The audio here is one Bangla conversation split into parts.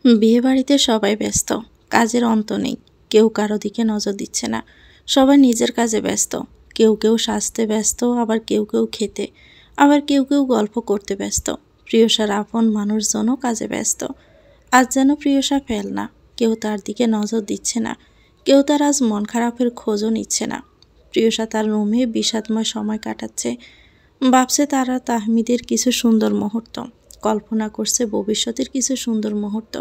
বিয়েবাড়িতে সবাই ব্যস্ত, কাজের অন্ত নেই। কেউ কারো দিকে নজর দিচ্ছে না, সবাই নিজের কাজে ব্যস্ত। কেউ কেউ সাজতে ব্যস্ত, আবার কেউ কেউ খেতে, আবার কেউ কেউ গল্প করতে ব্যস্ত। প্রিয়সার আপন মানুষজনও কাজে ব্যস্ত। আজ যেন প্রিয়সা ফেল না, কেউ তার দিকে নজর দিচ্ছে না, কেউ তার আজ মন খারাপের খোঁজও নিচ্ছে না। প্রিয়সা তার রুমে বিষাদময় সময় কাটাচ্ছে, ভাবছে তারা তাহমিদের কিছু সুন্দর মুহূর্ত, কল্পনা করছে ভবিষ্যতের কিছু সুন্দর মুহূর্ত,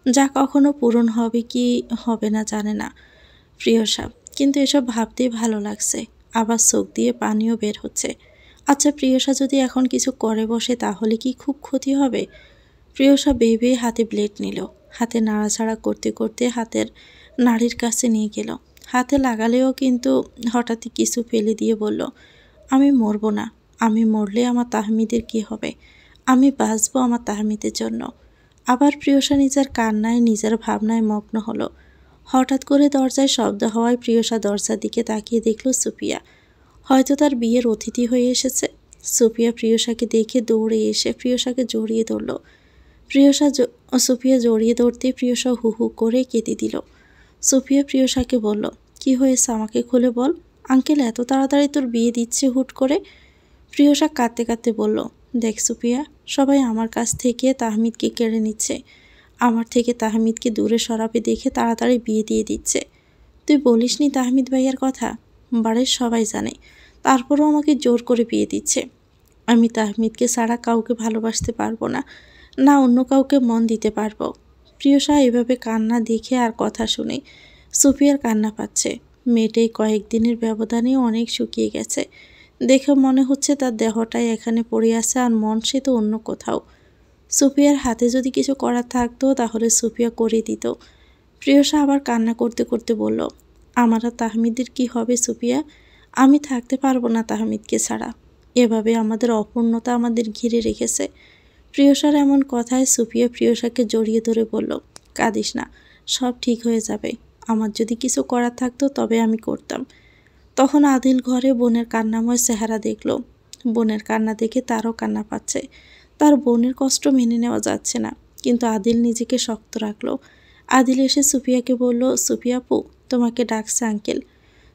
যা কখনো পূরণ হবে কি হবে না জানে না প্রিয়সা। কিন্তু এসব ভাবতেই ভালো লাগছে, আবার চোখ দিয়ে পানিও বের হচ্ছে। আচ্ছা, প্রিয়সা যদি এখন কিছু করে বসে তাহলে কি খুব ক্ষতি হবে? প্রিয়সা ভেবে হাতে ব্লেড নিল, হাতে নাড়াচাড়া করতে করতে হাতের নাড়ির কাছে নিয়ে গেল। হাতে লাগালেও কিন্তু হঠাৎই কিছু ফেলে দিয়ে বলল, আমি মরবো না। আমি মরলে আমার তাহমিদের কি হবে? আমি বাঁচবো আমার তাহমিদের জন্য। আবার প্রিয়সা নিজের কান্নায় নিজের ভাবনায় মগ্ন হলো। হঠাৎ করে দরজায় শব্দ হওয়ায় প্রিয়সা দরজার দিকে তাকিয়ে দেখল সুফিয়া হয়তো তার বিয়ের অতিথি হয়ে এসেছে। সুফিয়া প্রিয়সাকে দেখে দৌড়ে এসে প্রিয়সাকে জড়িয়ে ধরল। সুফিয়া জড়িয়ে ধরতে প্রিয়সা হু হু করে কেঁদে দিল। সুফিয়া প্রিয়সাকে বলল, কি হয়েছে আমাকে খুলে বল। আঙ্কেল এত তাড়াতাড়ি তোর বিয়ে দিচ্ছে হুট করে? প্রিয়সা কাঁদতে কাঁদতে বলল, দেখ সুফিয়া, সবাই আমার কাছ থেকে তাহমিদকে কেড়ে নিচ্ছে। আমার থেকে তাহমিদকে দূরে সরাবে দেখে তাড়াতাড়ি বিয়ে দিয়ে দিচ্ছে। তুই বলিসনি তাহমিদ ভাইয়ার কথা? বাড়ির সবাই জানে, তারপরও আমাকে জোর করে বিয়ে দিচ্ছে। আমি তাহমিদকে ছাড়া কাউকে ভালোবাসতে পারবো না, না অন্য কাউকে মন দিতে পারবো। প্রিয়সা এভাবে কান্না দেখে আর কথা শুনে সুফিয়ার কান্না পাচ্ছে। মেয়েটাই কয়েকদিনের ব্যবধানে অনেক শুকিয়ে গেছে। দেখে মনে হচ্ছে তার দেহটাই এখানে পড়ে আছে আর মন সে তো অন্য কোথাও। সুফিয়ার হাতে যদি কিছু করার থাকতো তাহলে সুফিয়া করে দিত। প্রিয়সা আবার কান্না করতে করতে বলল, আমার আর তাহমিদের কি হবে সুফিয়া? আমি থাকতে পারবো না তাহমিদকে ছাড়া। এভাবে আমাদের অপূর্ণতা আমাদের ঘিরে রেখেছে। প্রিয়সার এমন কথায় সুফিয়া প্রিয়সাকে জড়িয়ে ধরে বলল, কাঁদিস না, সব ঠিক হয়ে যাবে। আমার যদি কিছু করার থাকতো তবে আমি করতাম। তখন আদিল ঘরে বোনের কান্নাময় চেহারা দেখল। বোনের কান্না দেখে তারও কান্না পাচ্ছে। তার বোনের কষ্ট মেনে নেওয়া যাচ্ছে না, কিন্তু আদিল নিজেকে শক্ত রাখলো। আদিল এসে সুফিয়াকে বলল, সুফিয়া আপু, তোমাকে ডাকছে আঙ্কেল।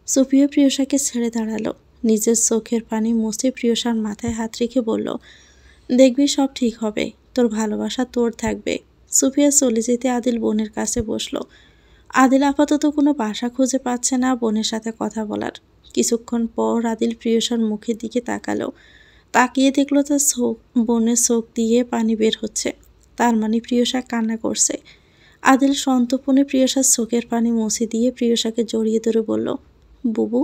সুফিয়া প্রিয়সাকে ছেড়ে দাঁড়ালো। নিজের চোখের পানি মুছে প্রিয়সার মাথায় হাত রেখে বলল, দেখবি সব ঠিক হবে, তোর ভালোবাসা তোর থাকবে। সুফিয়া চলে যেতে আদিল বোনের কাছে বসলো। আদিল আপাতত কোনো ভাষা খুঁজে পাচ্ছে না বোনের সাথে কথা বলার। কিছুক্ষণ পর আদিল প্রিয়সার মুখের দিকে তাকালো। তাকিয়ে দেখলো তার বোনের চোখ দিয়ে পানি বের হচ্ছে। তার মানে প্রিয়সা কান্না করছে। আদিল সন্তর্পণে প্রিয়সার চোখের পানি মুছে দিয়ে প্রিয়সাকে জড়িয়ে ধরে বলল, বুবু,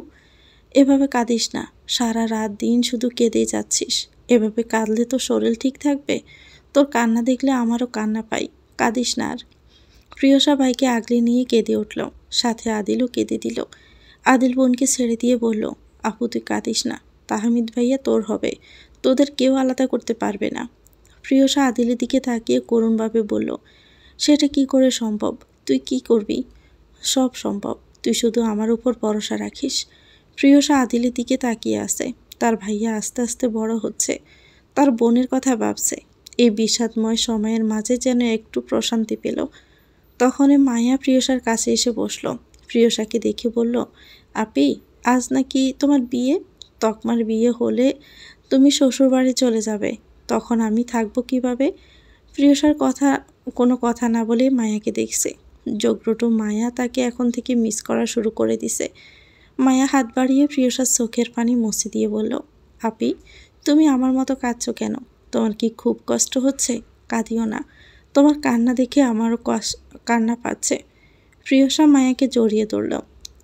এভাবে কাঁদিস না। সারা রাত দিন শুধু কেঁদেই যাচ্ছিস। এভাবে কাঁদলে তো শরীর ঠিক থাকবে? তোর কান্না দেখলে আমারও কান্না পাই। কাঁদিস না আর। প্রিয়সা ভাইকে আগলে নিয়ে কেঁদে উঠল, সাথে আদিলও কেঁদে দিল। আদিল বোনকে ছেড়ে দিয়ে বলল, আপু তুই কাঁদিস না, তাহমিদ ভাইয়া তোর হবে, তোদের কেউ আলাদা করতে পারবে না। প্রিয়সা আদিলের দিকে তাকিয়ে করুণভাবে বলল, সেটা কি করে সম্ভব? তুই কি করবি? সব সম্ভব, তুই শুধু আমার উপর ভরসা রাখিস। প্রিয়সা আদিলের দিকে তাকিয়ে আছে। তার ভাইয়া আস্তে আস্তে বড় হচ্ছে, তার বোনের কথা ভাবছে। এই বিষাদময় সময়ের মাঝে যেন একটু প্রশান্তি পেল। তখনই মায়া প্রিয়সার কাছে এসে বসল। প্রিয়সাকে দেখে বলল, আপি, আজ নাকি তোমার বিয়ে? তকমার বিয়ে হলে তুমি শ্বশুরবাড়ি চলে যাবে, তখন আমি থাকবো কিভাবে? প্রিয়সার কোনো কথা না বলে মায়াকে দেখছে। যোগ্যটু মায়া তাকে এখন থেকে মিস করা শুরু করে দিছে। মায়া হাত বাড়িয়ে প্রিয়সার চোখের পানি মুছে দিয়ে বলল, আপি, তুমি আমার মতো কাঁদছো কেন? তোমার কি খুব কষ্ট হচ্ছে? কাঁদিও না, তোমার কান্না দেখে আমারও কান্না পাচ্ছে। প্রিয়সা মায়াকে জড়িয়ে ধরল।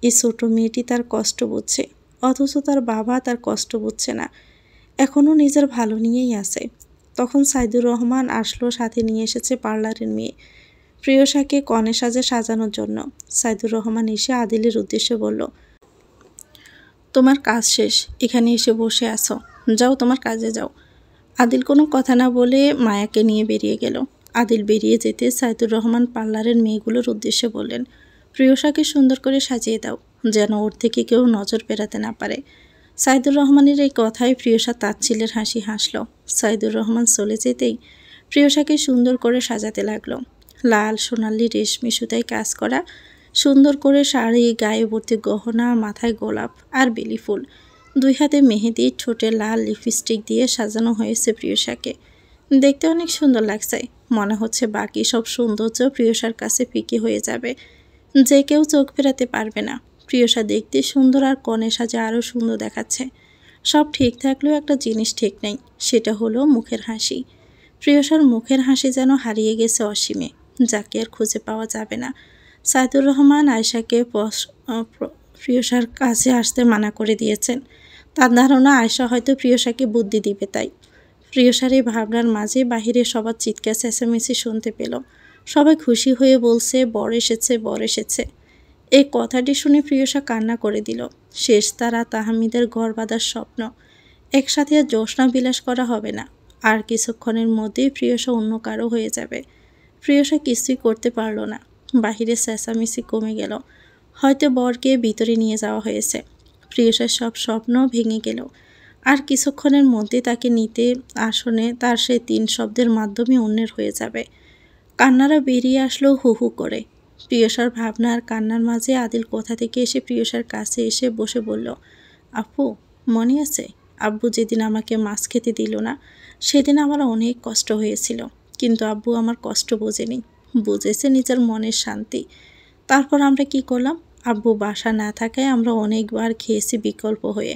এই ছোট মেয়েটি তার কষ্ট বুঝছে, অথচ তার বাবা তার কষ্ট বুঝছে না, এখনও নিজের ভালো নিয়েই আছে। তখন সাইদুর রহমান আসলো, সাথে নিয়ে এসেছে পার্লারের মেয়ে প্রিয়সাকে কনে সাজে সাজানোর জন্য। সাইদুর রহমান এসে আদিলের উদ্দেশ্যে বলল, তোমার কাজ শেষ, এখানে এসে বসে আছো, যাও তোমার কাজে যাও। আদিল কোনো কথা না বলে মায়াকে নিয়ে বেরিয়ে গেল। আদিল বেরিয়ে যেতে সাইদুর রহমান পার্লারের মেয়েগুলোর উদ্দেশ্যে বললেন, প্রিয়সাকে সুন্দর করে সাজিয়ে দাও, যেন ওর থেকে কেউ নজর ফেরাতে না পারে। সাইদুর রহমানের এই কথায় প্রিয়সা তাচ্ছিলের হাসি হাসল। সাইদুর রহমান চলে যেতেই প্রিয়সাকে সুন্দর করে সাজাতে লাগলো। লাল সোনালি রেশমি সুতায় কাজ করা সুন্দর করে শাড়ি, গায়ে ভর্তি গহনা, মাথায় গোলাপ আর বেলি ফুল, 2 হাতে মেহেদি, ঠোঁটে লাল লিপস্টিক দিয়ে সাজানো হয়েছে প্রিয়সাকে। দেখতে অনেক সুন্দর লাগছে। মনে হচ্ছে বাকি সব সৌন্দর্য প্রিয়সার কাছে ফিকে হয়ে যাবে, যে কেউ চোখ ফেরাতে পারবে না। প্রিয়সা দেখতে সুন্দর আর কনে সাজে আরও সুন্দর দেখাচ্ছে। সব ঠিক থাকলেও একটা জিনিস ঠিক নেই, সেটা হলো মুখের হাসি। প্রিয়সার মুখের হাসি যেন হারিয়ে গেছে অসীমে, যাকে আর খুঁজে পাওয়া যাবে না। সাইদুর রহমান আয়েশাকে প্রিয়সার কাছে আসতে মানা করে দিয়েছেন। তার ধারণা আয়েশা হয়তো প্রিয়সাকে বুদ্ধি দিবে, তাই। প্রিয়সার এই ভাবনার মাঝে বাহিরে সবার চিৎকার চেঁচামেচি শুনতে পেল। সবাই খুশি হয়ে বলছে, বর এসেছে, বর এসেছে। এই কথাটি শুনে প্রিয়সা কান্না করে দিল। শেষ তারা তাহমিদের ঘর বাঁধার স্বপ্ন। একসাথে আর জ্যোৎস্না বিলাস করা হবে না। আর কিছুক্ষণের মধ্যেই প্রিয়সা অন্য কারো হয়ে যাবে। প্রিয়সা কিছুই করতে পারল না। বাহিরে চেঁচামেচি কমে গেল। হয়তো বরকে ভিতরে নিয়ে যাওয়া হয়েছে। প্রিয়সার সব স্বপ্ন ভেঙে গেল। আর কিছুক্ষণের মধ্যে তাকে নিতে আসনে তার সেই 3 শব্দের মাধ্যমে অন্যের হয়ে যাবে। কান্নারা বেরিয়ে আসলো হু হু করে। প্রিয়সার ভাবনা আর কান্নার মাঝে আদিল কোথা থেকে এসে প্রিয়সার কাছে এসে বসে বলল, আপু মনে আছে আব্বু যেদিন আমাকে মাছ খেতে দিল না, সেদিন আমার অনেক কষ্ট হয়েছিল। কিন্তু আব্বু আমার কষ্ট বোঝেনি, বুঝেছে নিজের মনের শান্তি। তারপর আমরা কি করলাম? আব্বু বাসা না থাকায় আমরা অনেকবার খেয়েছি বিকল্প হয়ে।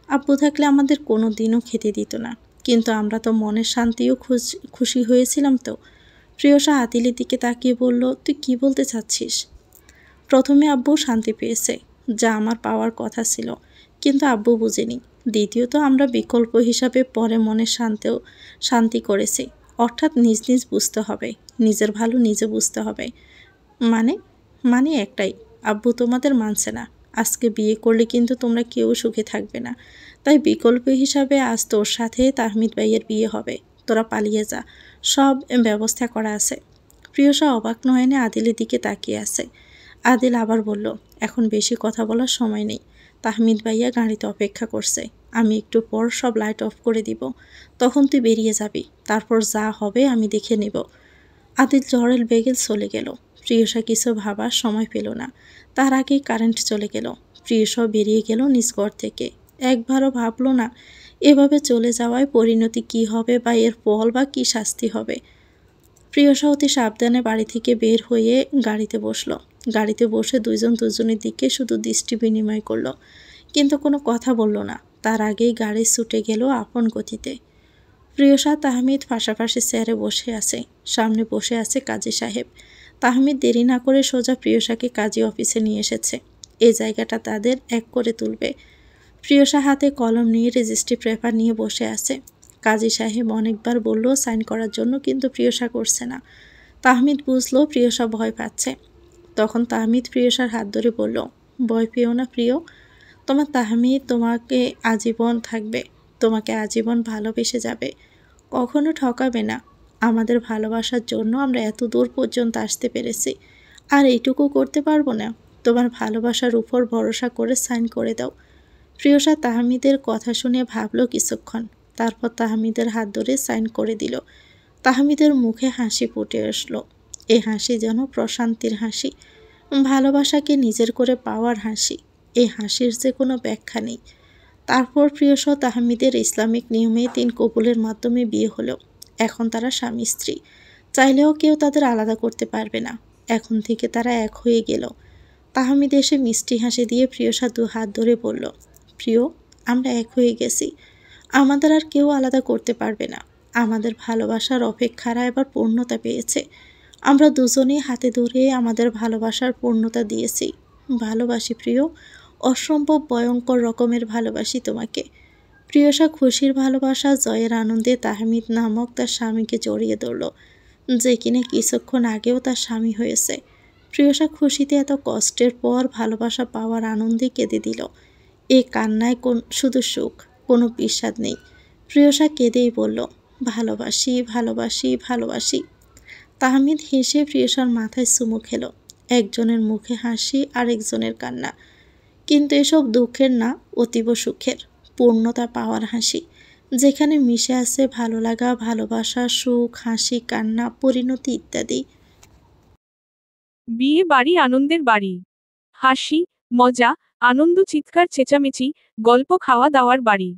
আব্বু থাকলে আমাদের কোনো দিনও খেতে দিত না, কিন্তু আমরা তো মনের শান্তিও খুশি হয়েছিলাম। তো প্রিয়সা আদিলের দিকে তাকিয়ে বলল, তুই কি বলতে চাচ্ছিস? প্রথমে আব্বু শান্তি পেয়েছে, যা আমার পাওয়ার কথা ছিল, কিন্তু আব্বু বুঝেনি। দ্বিতীয়ত আমরা বিকল্প হিসাবে পরে মনের শান্তি করেছি। অর্থাৎ নিজ নিজ বুঝতে হবে, নিজের ভালো নিজে বুঝতে হবে। মানে মানে একটাই, আব্বু তোমাদের মানছে না। আজকে বিয়ে করলে কিন্তু তোমরা কেউ সুখে থাকবে না। তাই বিকল্প হিসাবে আজ তোর সাথে তাহমিদ ভাইয়ের বিয়ে হবে। তোরা পালিয়ে যা, সব ব্যবস্থা করা আছে। প্রিয়সা অবাক নয়নে আদিলের দিকে তাকিয়ে আছে। আদিল আবার বলল, এখন বেশি কথা বলার সময় নেই। তাহমিদ ভাইয়া গাড়িতে অপেক্ষা করছে। আমি একটু পর সব লাইট অফ করে দিব, তখন তুই বেরিয়ে যাবি। তারপর যা হবে আমি দেখে নেব। আদিল জড়েল বেগে চলে গেল। প্রিয়সা কিছু ভাবার সময় পেল না। তার আগেই কারেন্ট চলে গেল। প্রিয়সা বেরিয়ে গেল নিজ ঘর থেকে। একবারও ভাবল না এভাবে চলে যাওয়ায় পরিণতি কি হবে বা এর ফল বা কি শাস্তি হবে। প্রিয়সা অতি সাবধানে বাড়ি থেকে বের হয়ে গাড়িতে বসলো। গাড়িতে বসে দুজন দুজনের দিকে শুধু দৃষ্টি বিনিময় করলো, কিন্তু কোনো কথা বলল না। তার আগেই গাড়ি ছুটে গেল আপন গতিতে। প্রিয়সা তাহমিদ পাশাপাশি চেয়ারে বসে আছে। সামনে বসে আছে কাজী সাহেব। তাহমিদ দেরি না করে সোজা প্রিয়সাকে কাজী অফিসে নিয়ে এসেছে। এই জায়গাটা তাদের এক করে তুলবে। প্রিয়সা হাতে কলম নিয়ে রেজিস্ট্রি পেপার নিয়ে বসে আছে। কাজী সাহেব অনেকবার বলল সাইন করার জন্য, কিন্তু প্রিয়সা করছে না। তাহমিদ বুঝলো প্রিয়সা ভয় পাচ্ছে। তখন তাহমিদ প্রিয়সার হাত ধরে বলল, ভয় পেও না প্রিয়, তোমার তাহমিদ তোমাকে আজীবন থাকবে, তোমাকে আজীবন ভালোবেসে যাবে, কখনো ঠকাবে না। আমাদের ভালোবাসার জন্য আমরা এত দূর পর্যন্ত আসতে পেরেছি, আর এইটুকু করতে পারবো না? তোমার ভালোবাসার উপর ভরসা করে সাইন করে দাও। প্রিয়সা তাহমিদের কথা শুনে ভাবল কিছুক্ষণ, তারপর তাহমিদের হাত ধরে সাইন করে দিল। তাহমিদের মুখে হাসি ফুটে আসলো। এই হাসি যেন প্রশান্তির হাসি, ভালোবাসাকে নিজের করে পাওয়ার হাসি। এই হাসির যে কোনো ব্যাখ্যা নেই। তারপর প্রিয়সা তাহমিদের ইসলামিক নিয়মে 3 কবুলের মাধ্যমে বিয়ে হলো। এখন তারা স্বামী স্ত্রী, চাইলেও কেউ তাদের আলাদা করতে পারবে না। এখন থেকে তারা এক হয়ে গেল। তাহমিদ এসে মিষ্টি হাসি দিয়ে প্রিয়সা 2 হাত ধরে বলল, প্রিয়, আমরা এক হয়ে গেছি, আমাদের আর কেউ আলাদা করতে পারবে না। আমাদের ভালোবাসার অপেক্ষারা এবার পূর্ণতা পেয়েছে। আমরা দুজনেই হাতে ধরে আমাদের ভালোবাসার পূর্ণতা দিয়েছি। ভালোবাসি প্রিয়, অসম্ভব ভয়ঙ্কর রকমের ভালোবাসি তোমাকে। প্রিয়সা খুশির ভালোবাসা জয়ের আনন্দে তাহমিদ নামক তার স্বামীকে জড়িয়ে ধরল, যে কিনা কিছুক্ষণ আগেও তার স্বামী হয়েছে। প্রিয়সা খুশিতে এত কষ্টের পর ভালোবাসা পাওয়ার আনন্দে কেঁদে দিল। এ কান্নায় শুধু সুখ, কোনো বিষাদ নেই। প্রিয়সা কেঁদেই বলল, ভালোবাসি ভালোবাসি ভালোবাসি। তাহমিদ হেসে প্রিয়সার মাথায় চুমু খেল। একজনের মুখে হাসি, আরেকজনের কান্না, কিন্তু এসব দুঃখের না, অতীব সুখের, পূর্ণতা পাওয়ার হাসি, যেখানে মিশে আছে ভালো লাগা, ভালোবাসা, সুখ, হাসি, কান্না, পরিণতি ইত্যাদি। বিয়ে বাড়ি আনন্দের বাড়ি। হাসি, মজা, আনন্দ, চিৎকার চেঁচামেচি, গল্প, খাওয়া দাওয়ার বাড়ি।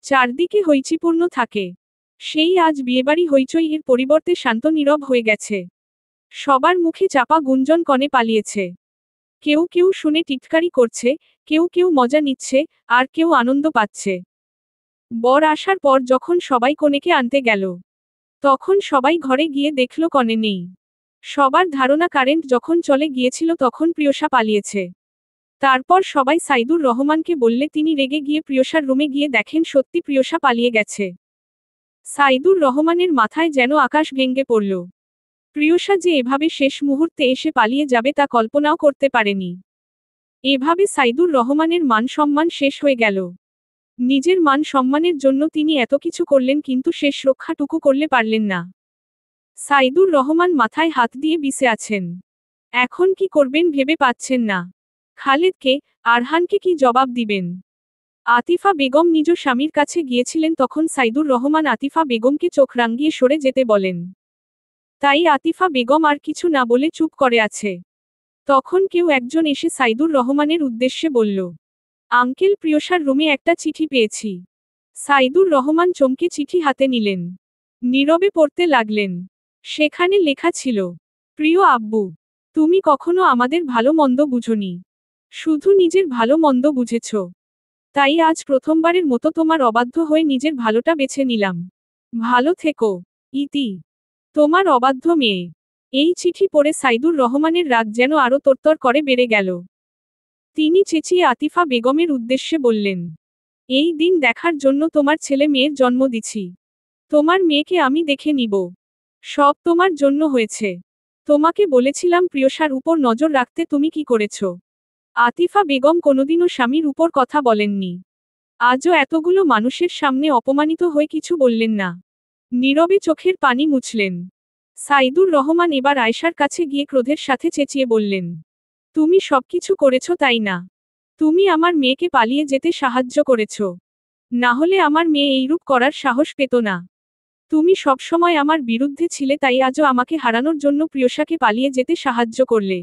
চারদিকে হৈচিপূর্ণ থাকে। সেই আজ বিয়েবাড়ি হইচই এর পরিবর্তে শান্ত নীরব হয়ে গেছে। সবার মুখে চাপা গুঞ্জন, কনে পালিয়েছে। কেউ কেউ শুনে টিটকারি করছে, কেউ কেউ মজা নিচ্ছে, আর কেউ আনন্দ পাচ্ছে। বর আসার পর যখন সবাই কনেকে আনতে গেল, তখন সবাই ঘরে গিয়ে দেখল কনে নেই। সবার ধারণা কারেন্ট যখন চলে গিয়েছিল তখন প্রিয়সা পালিয়েছে। তারপর সবাই সাইদুর রহমানকে বললে তিনি রেগে গিয়ে প্রিয়সার রুমে গিয়ে দেখেন সত্যি প্রিয়সা পালিয়ে গেছে। সাইদুর রহমানের মাথায় যেন আকাশ ভেঙে পড়ল। প্রিয়সা যে এভাবে শেষ মুহূর্তে এসে পালিয়ে যাবে তা কল্পনাও করতে পারেনি। এভাবে সাইদুর রহমানের মান সম্মান শেষ হয়ে গেল। নিজের মান সম্মানের জন্য তিনি এত কিছু করলেন কিন্তু শেষ রক্ষাটুকু করলে পারলেন না। সাইদুর রহমান মাথায় হাত দিয়ে বিছে আছেন। এখন কি করবেন ভেবে পাচ্ছেন না। খালেদকে, আরহানকে কি জবাব দিবেন। আতিফা বেগম নিজ স্বামীর কাছে গিয়েছিলেন তখন সাইদুর রহমান আতিফা বেগমকে চোখ রাঙিয়ে সরে যেতে বলেন। তাই আতিফা বেগম আর কিছু না বলে চুপ করে আছে। তখন কেউ একজন এসে সাইদুর রহমানের উদ্দেশ্যে বলল, আঙ্কেল, প্রিয়সার রুমে একটা চিঠি পেয়েছি। সাইদুর রহমান চমকে চিঠি হাতে নিলেন। নীরবে পড়তে লাগলেন। সেখানে লেখা ছিল, প্রিয় আব্বু, তুমি কখনো আমাদের ভালো মন্দ বুঝোনি, শুধু নিজের ভালো মন্দ বুঝেছ। তাই আজ প্রথমবারের মতো তোমার অবাধ্য হয়ে নিজের ভালোটা বেছে নিলাম। ভালো থেকো, ইতি, তোমার অবাধ্য মেয়ে। এই চিঠি পড়ে সাইদুর রহমানের রাগ যেন আরো তরতর করে বেড়ে গেল। তিনি চেঁচিয়ে আতিফা বেগমের উদ্দেশ্যে বললেন, এই দিন দেখার জন্য তোমার ছেলে মেয়ের জন্ম দিছি। তোমার মেয়েকে আমি দেখে নিব। সব তোমার জন্য হয়েছে। তোমাকে বলেছিলাম প্রিয়সার উপর নজর রাখতে, তুমি কি করেছ? আতিফা বেগম কোনোদিনও স্বামীর উপর কথা বলেননি। আজও এতগুলো মানুষের সামনে অপমানিত হয়ে কিছু বললেন না। নীরবে চোখের পানি মুছলেন। সাইদুর রহমান এবার আয়েশার কাছে গিয়ে ক্রোধের সাথে চেঁচিয়ে বললেন, তুমি সবকিছু করেছ তাই না? তুমি আমার মেয়েকে পালিয়ে যেতে সাহায্য করেছ। না হলে আমার মেয়ে এইরূপ করার সাহস পেত না। তুমি সবসময় আমার বিরুদ্ধে ছিলে, তাই আজও আমাকে হারানোর জন্য প্রিয়সাকে পালিয়ে যেতে সাহায্য করলে।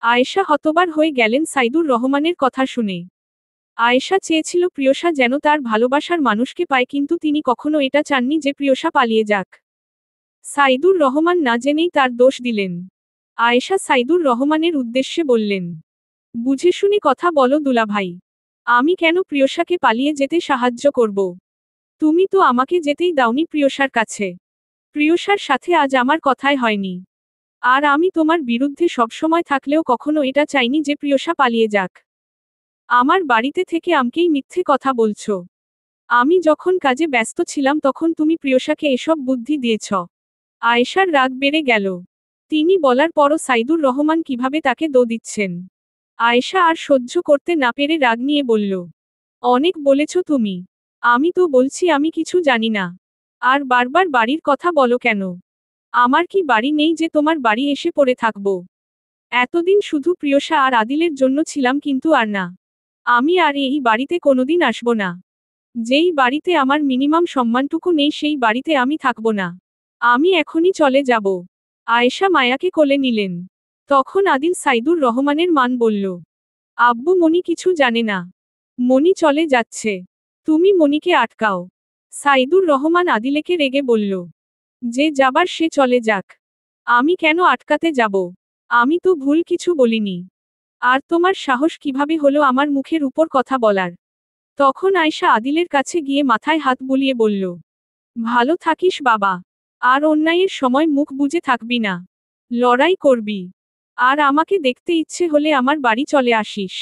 আয়েশা হতবাক হয়ে গেলেন সাইদুর রহমানের কথা শুনে। আয়েশা চেয়েছিল প্রিয়সা যেন তার ভালোবাসার মানুষকে পায়, কিন্তু তিনি কখনো এটা চাননি যে প্রিয়সা পালিয়ে যাক। সাইদুর রহমান না জেনেই তার দোষ দিলেন। আয়েশা সাইদুর রহমানের উদ্দেশ্যে বললেন, বুঝে শুনে কথা বলো দুলাভাই। আমি কেন প্রিয়সাকে পালিয়ে যেতে সাহায্য করব? তুমি তো আমাকে যেতেই দাওনি প্রিয়সার কাছে। প্রিয়সার সাথে আজ আমার কথাই হয়নি। আর আমি তোমার বিরুদ্ধে সবসময় থাকলেও কখনো এটা চাইনি যে প্রিয়সা পালিয়ে যাক। আমার বাড়িতে থেকে আমাকেই মিথ্যে কথা বলছো। আমি যখন কাজে ব্যস্ত ছিলাম তখন তুমি প্রিয়সাকে এসব বুদ্ধি দিয়েছ। আয়েশার রাগ বেড়ে গেল। তিনি বলার পরও সাইদুর রহমান কিভাবে তাকে দোষ দিচ্ছেন। আয়েশা আর সহ্য করতে না পেরে রাগ নিয়ে বলল, অনেক বলেছ তুমি। আমি তো বলছি আমি কিছু জানি না। আর বারবার বাড়ির কথা বলো কেন? আমার কি বাড়ি নেই যে তোমার বাড়ি এসে পড়ে থাকবো? এতদিন শুধু প্রিয়সা আর আদিলের জন্য ছিলাম, কিন্তু আর না। আমি আর এই বাড়িতে কোনোদিন আসব না। যেই বাড়িতে আমার মিনিমাম সম্মানটুকু নেই সেই বাড়িতে আমি থাকব না। আমি এখনই চলে যাব। আয়েশা মায়াকে কোলে নিলেন। তখন আদিল সাইদুর রহমানের মান বলল, আব্বু, মনি কিছু জানে না। মনি চলে যাচ্ছে। তুমি মনিকে আটকাও। সাইদুর রহমান আদিলেকে রেগে বলল, যে যাবার সে চলে যাক। আমি কেন আটকাতে যাব? আমি তো ভুল কিছু বলিনি। আর তোমার সাহস কিভাবে হলো আমার মুখের উপর কথা বলার? তখন আয়েশা আদিলের কাছে গিয়ে মাথায় হাত বুলিয়ে বলল, ভালো থাকিস বাবা। আর অন্যায়ের সময় মুখ বুজে থাকবি না। লড়াই করবি। আর আমাকে দেখতে ইচ্ছে হলে আমার বাড়ি চলে আসিস।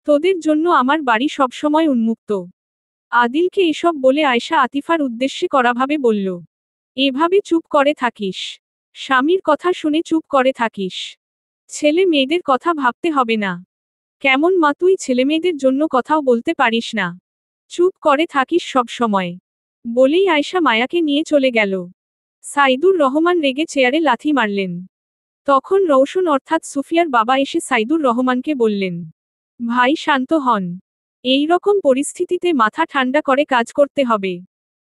তোদের জন্য আমার বাড়ি সবসময় উন্মুক্ত। আদিলকে এসব বলে আয়েশা আতিফার উদ্দেশ্যে কড়াভাবে বলল, এভাবে চুপ করে থাকিস। স্বামীর কথা শুনে চুপ করে থাকিস। ছেলে মেয়েদের কথা ভাবতে হবে না। কেমন মা তুই, ছেলেমেয়েদের জন্য কথাও বলতে পারিস না? চুপ করে থাকিস সব সময়। বলেই আয়েশা মায়াকে নিয়ে চলে গেল। সাইদুর রহমান রেগে চেয়ারে লাথি মারলেন। তখন রৌশন অর্থাৎ সুফিয়ার বাবা এসে সাইদুর রহমানকে বললেন, ভাই শান্ত হন। এই রকম পরিস্থিতিতে মাথা ঠান্ডা করে কাজ করতে হবে।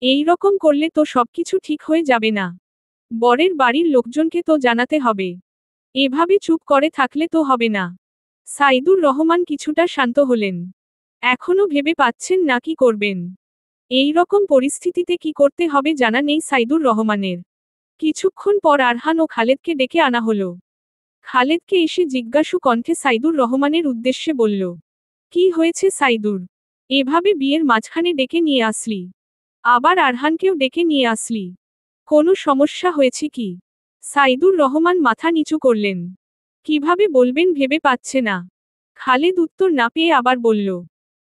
এই রকম করলে তো সবকিছু ঠিক হয়ে যাবে না। বরের বাড়ির লোকজনকে তো জানাতে হবে। এভাবে চুপ করে থাকলে তো হবে না। সাইদুর রহমান কিছুটা শান্ত হলেন। এখনো ভেবে পাচ্ছেন না কি করবেন। এই রকম পরিস্থিতিতে কি করতে হবে জানা নেই সাইদুর রহমানের। কিছুক্ষণ পর আরহান ও খালেদকে ডেকে আনা হলো। খালেদকে এসে জিজ্ঞাসু কণ্ঠে সাইদুর রহমানের উদ্দেশ্যে বলল, কি হয়েছে সাইদুর? এভাবে বিয়ের মাঝখানে ডেকে নিয়ে আসলি। আবার আরহানকেও ডেকে নিয়ে আসলি। কোনো সমস্যা হয়েছে কি? সাইদুর রহমান মাথা নিচু করলেন। কিভাবে বলবেন ভেবে পাচ্ছে না। খালেদ উত্তর না পেয়ে আবার বলল,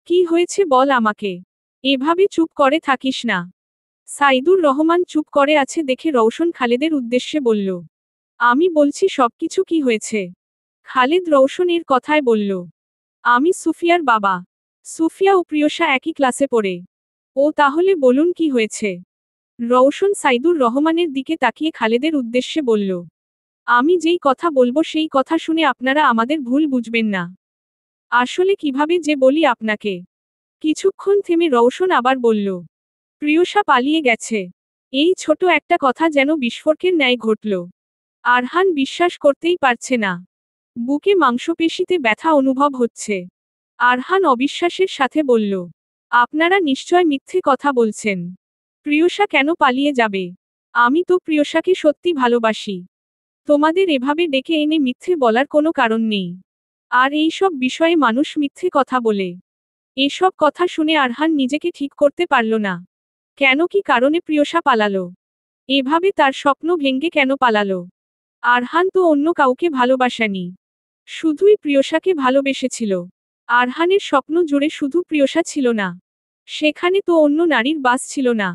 কি হয়েছে বল আমাকে। এভাবে চুপ করে থাকিস না। সাইদুর রহমান চুপ করে আছে দেখে রওশন খালেদের উদ্দেশ্যে বলল, আমি বলছি সবকিছু কি হয়েছে। খালেদ রওশনের কথায় বলল, আমি সুফিয়ার বাবা। সুফিয়া ও প্রিয়সা একই ক্লাসে পড়ে। ও তাহলে বলুন কি হয়েছে। রওশন সাইদুর রহমানের দিকে তাকিয়ে খালেদের উদ্দেশ্যে বলল, আমি যেই কথা বলবো সেই কথা শুনে আপনারা আমাদের ভুল বুঝবেন না। আসলে কিভাবে যে বলি আপনাকে। কিছুক্ষণ থেমে রওশন আবার বলল, প্রিয়সা পালিয়ে গেছে। এই ছোট একটা কথা যেন বিস্ফোরকের ন্যায় ঘটল। আরহান বিশ্বাস করতেই পারছে না। বুকে মাংসপেশিতে ব্যথা অনুভব হচ্ছে। আরহান অবিশ্বাসের সাথে বলল, আপনারা নিশ্চয় মিথ্যে কথা বলছেন। প্রিয়সা কেন পালিয়ে যাবে? আমি তো প্রিয়সাকে সত্যি ভালোবাসি। তোমাদের এভাবে ডেকে এনে মিথ্যে বলার কোনো কারণ নেই। আর এই সব বিষয়ে মানুষ মিথ্যে কথা বলে। এসব কথা শুনে আরহান নিজেকে ঠিক করতে পারল না। কেন কি কারণে প্রিয়সা পালালো? এভাবে তার স্বপ্ন ভেঙ্গে কেন পালালো? আরহান তো অন্য কাউকে ভালোবাসেনি। শুধুই প্রিয়সাকে ভালোবেসেছিল। আরহানের স্বপ্ন জুড়ে শুধু প্রিয়সা ছিল না। সেখানে তো অন্য নারীর বাস ছিল না।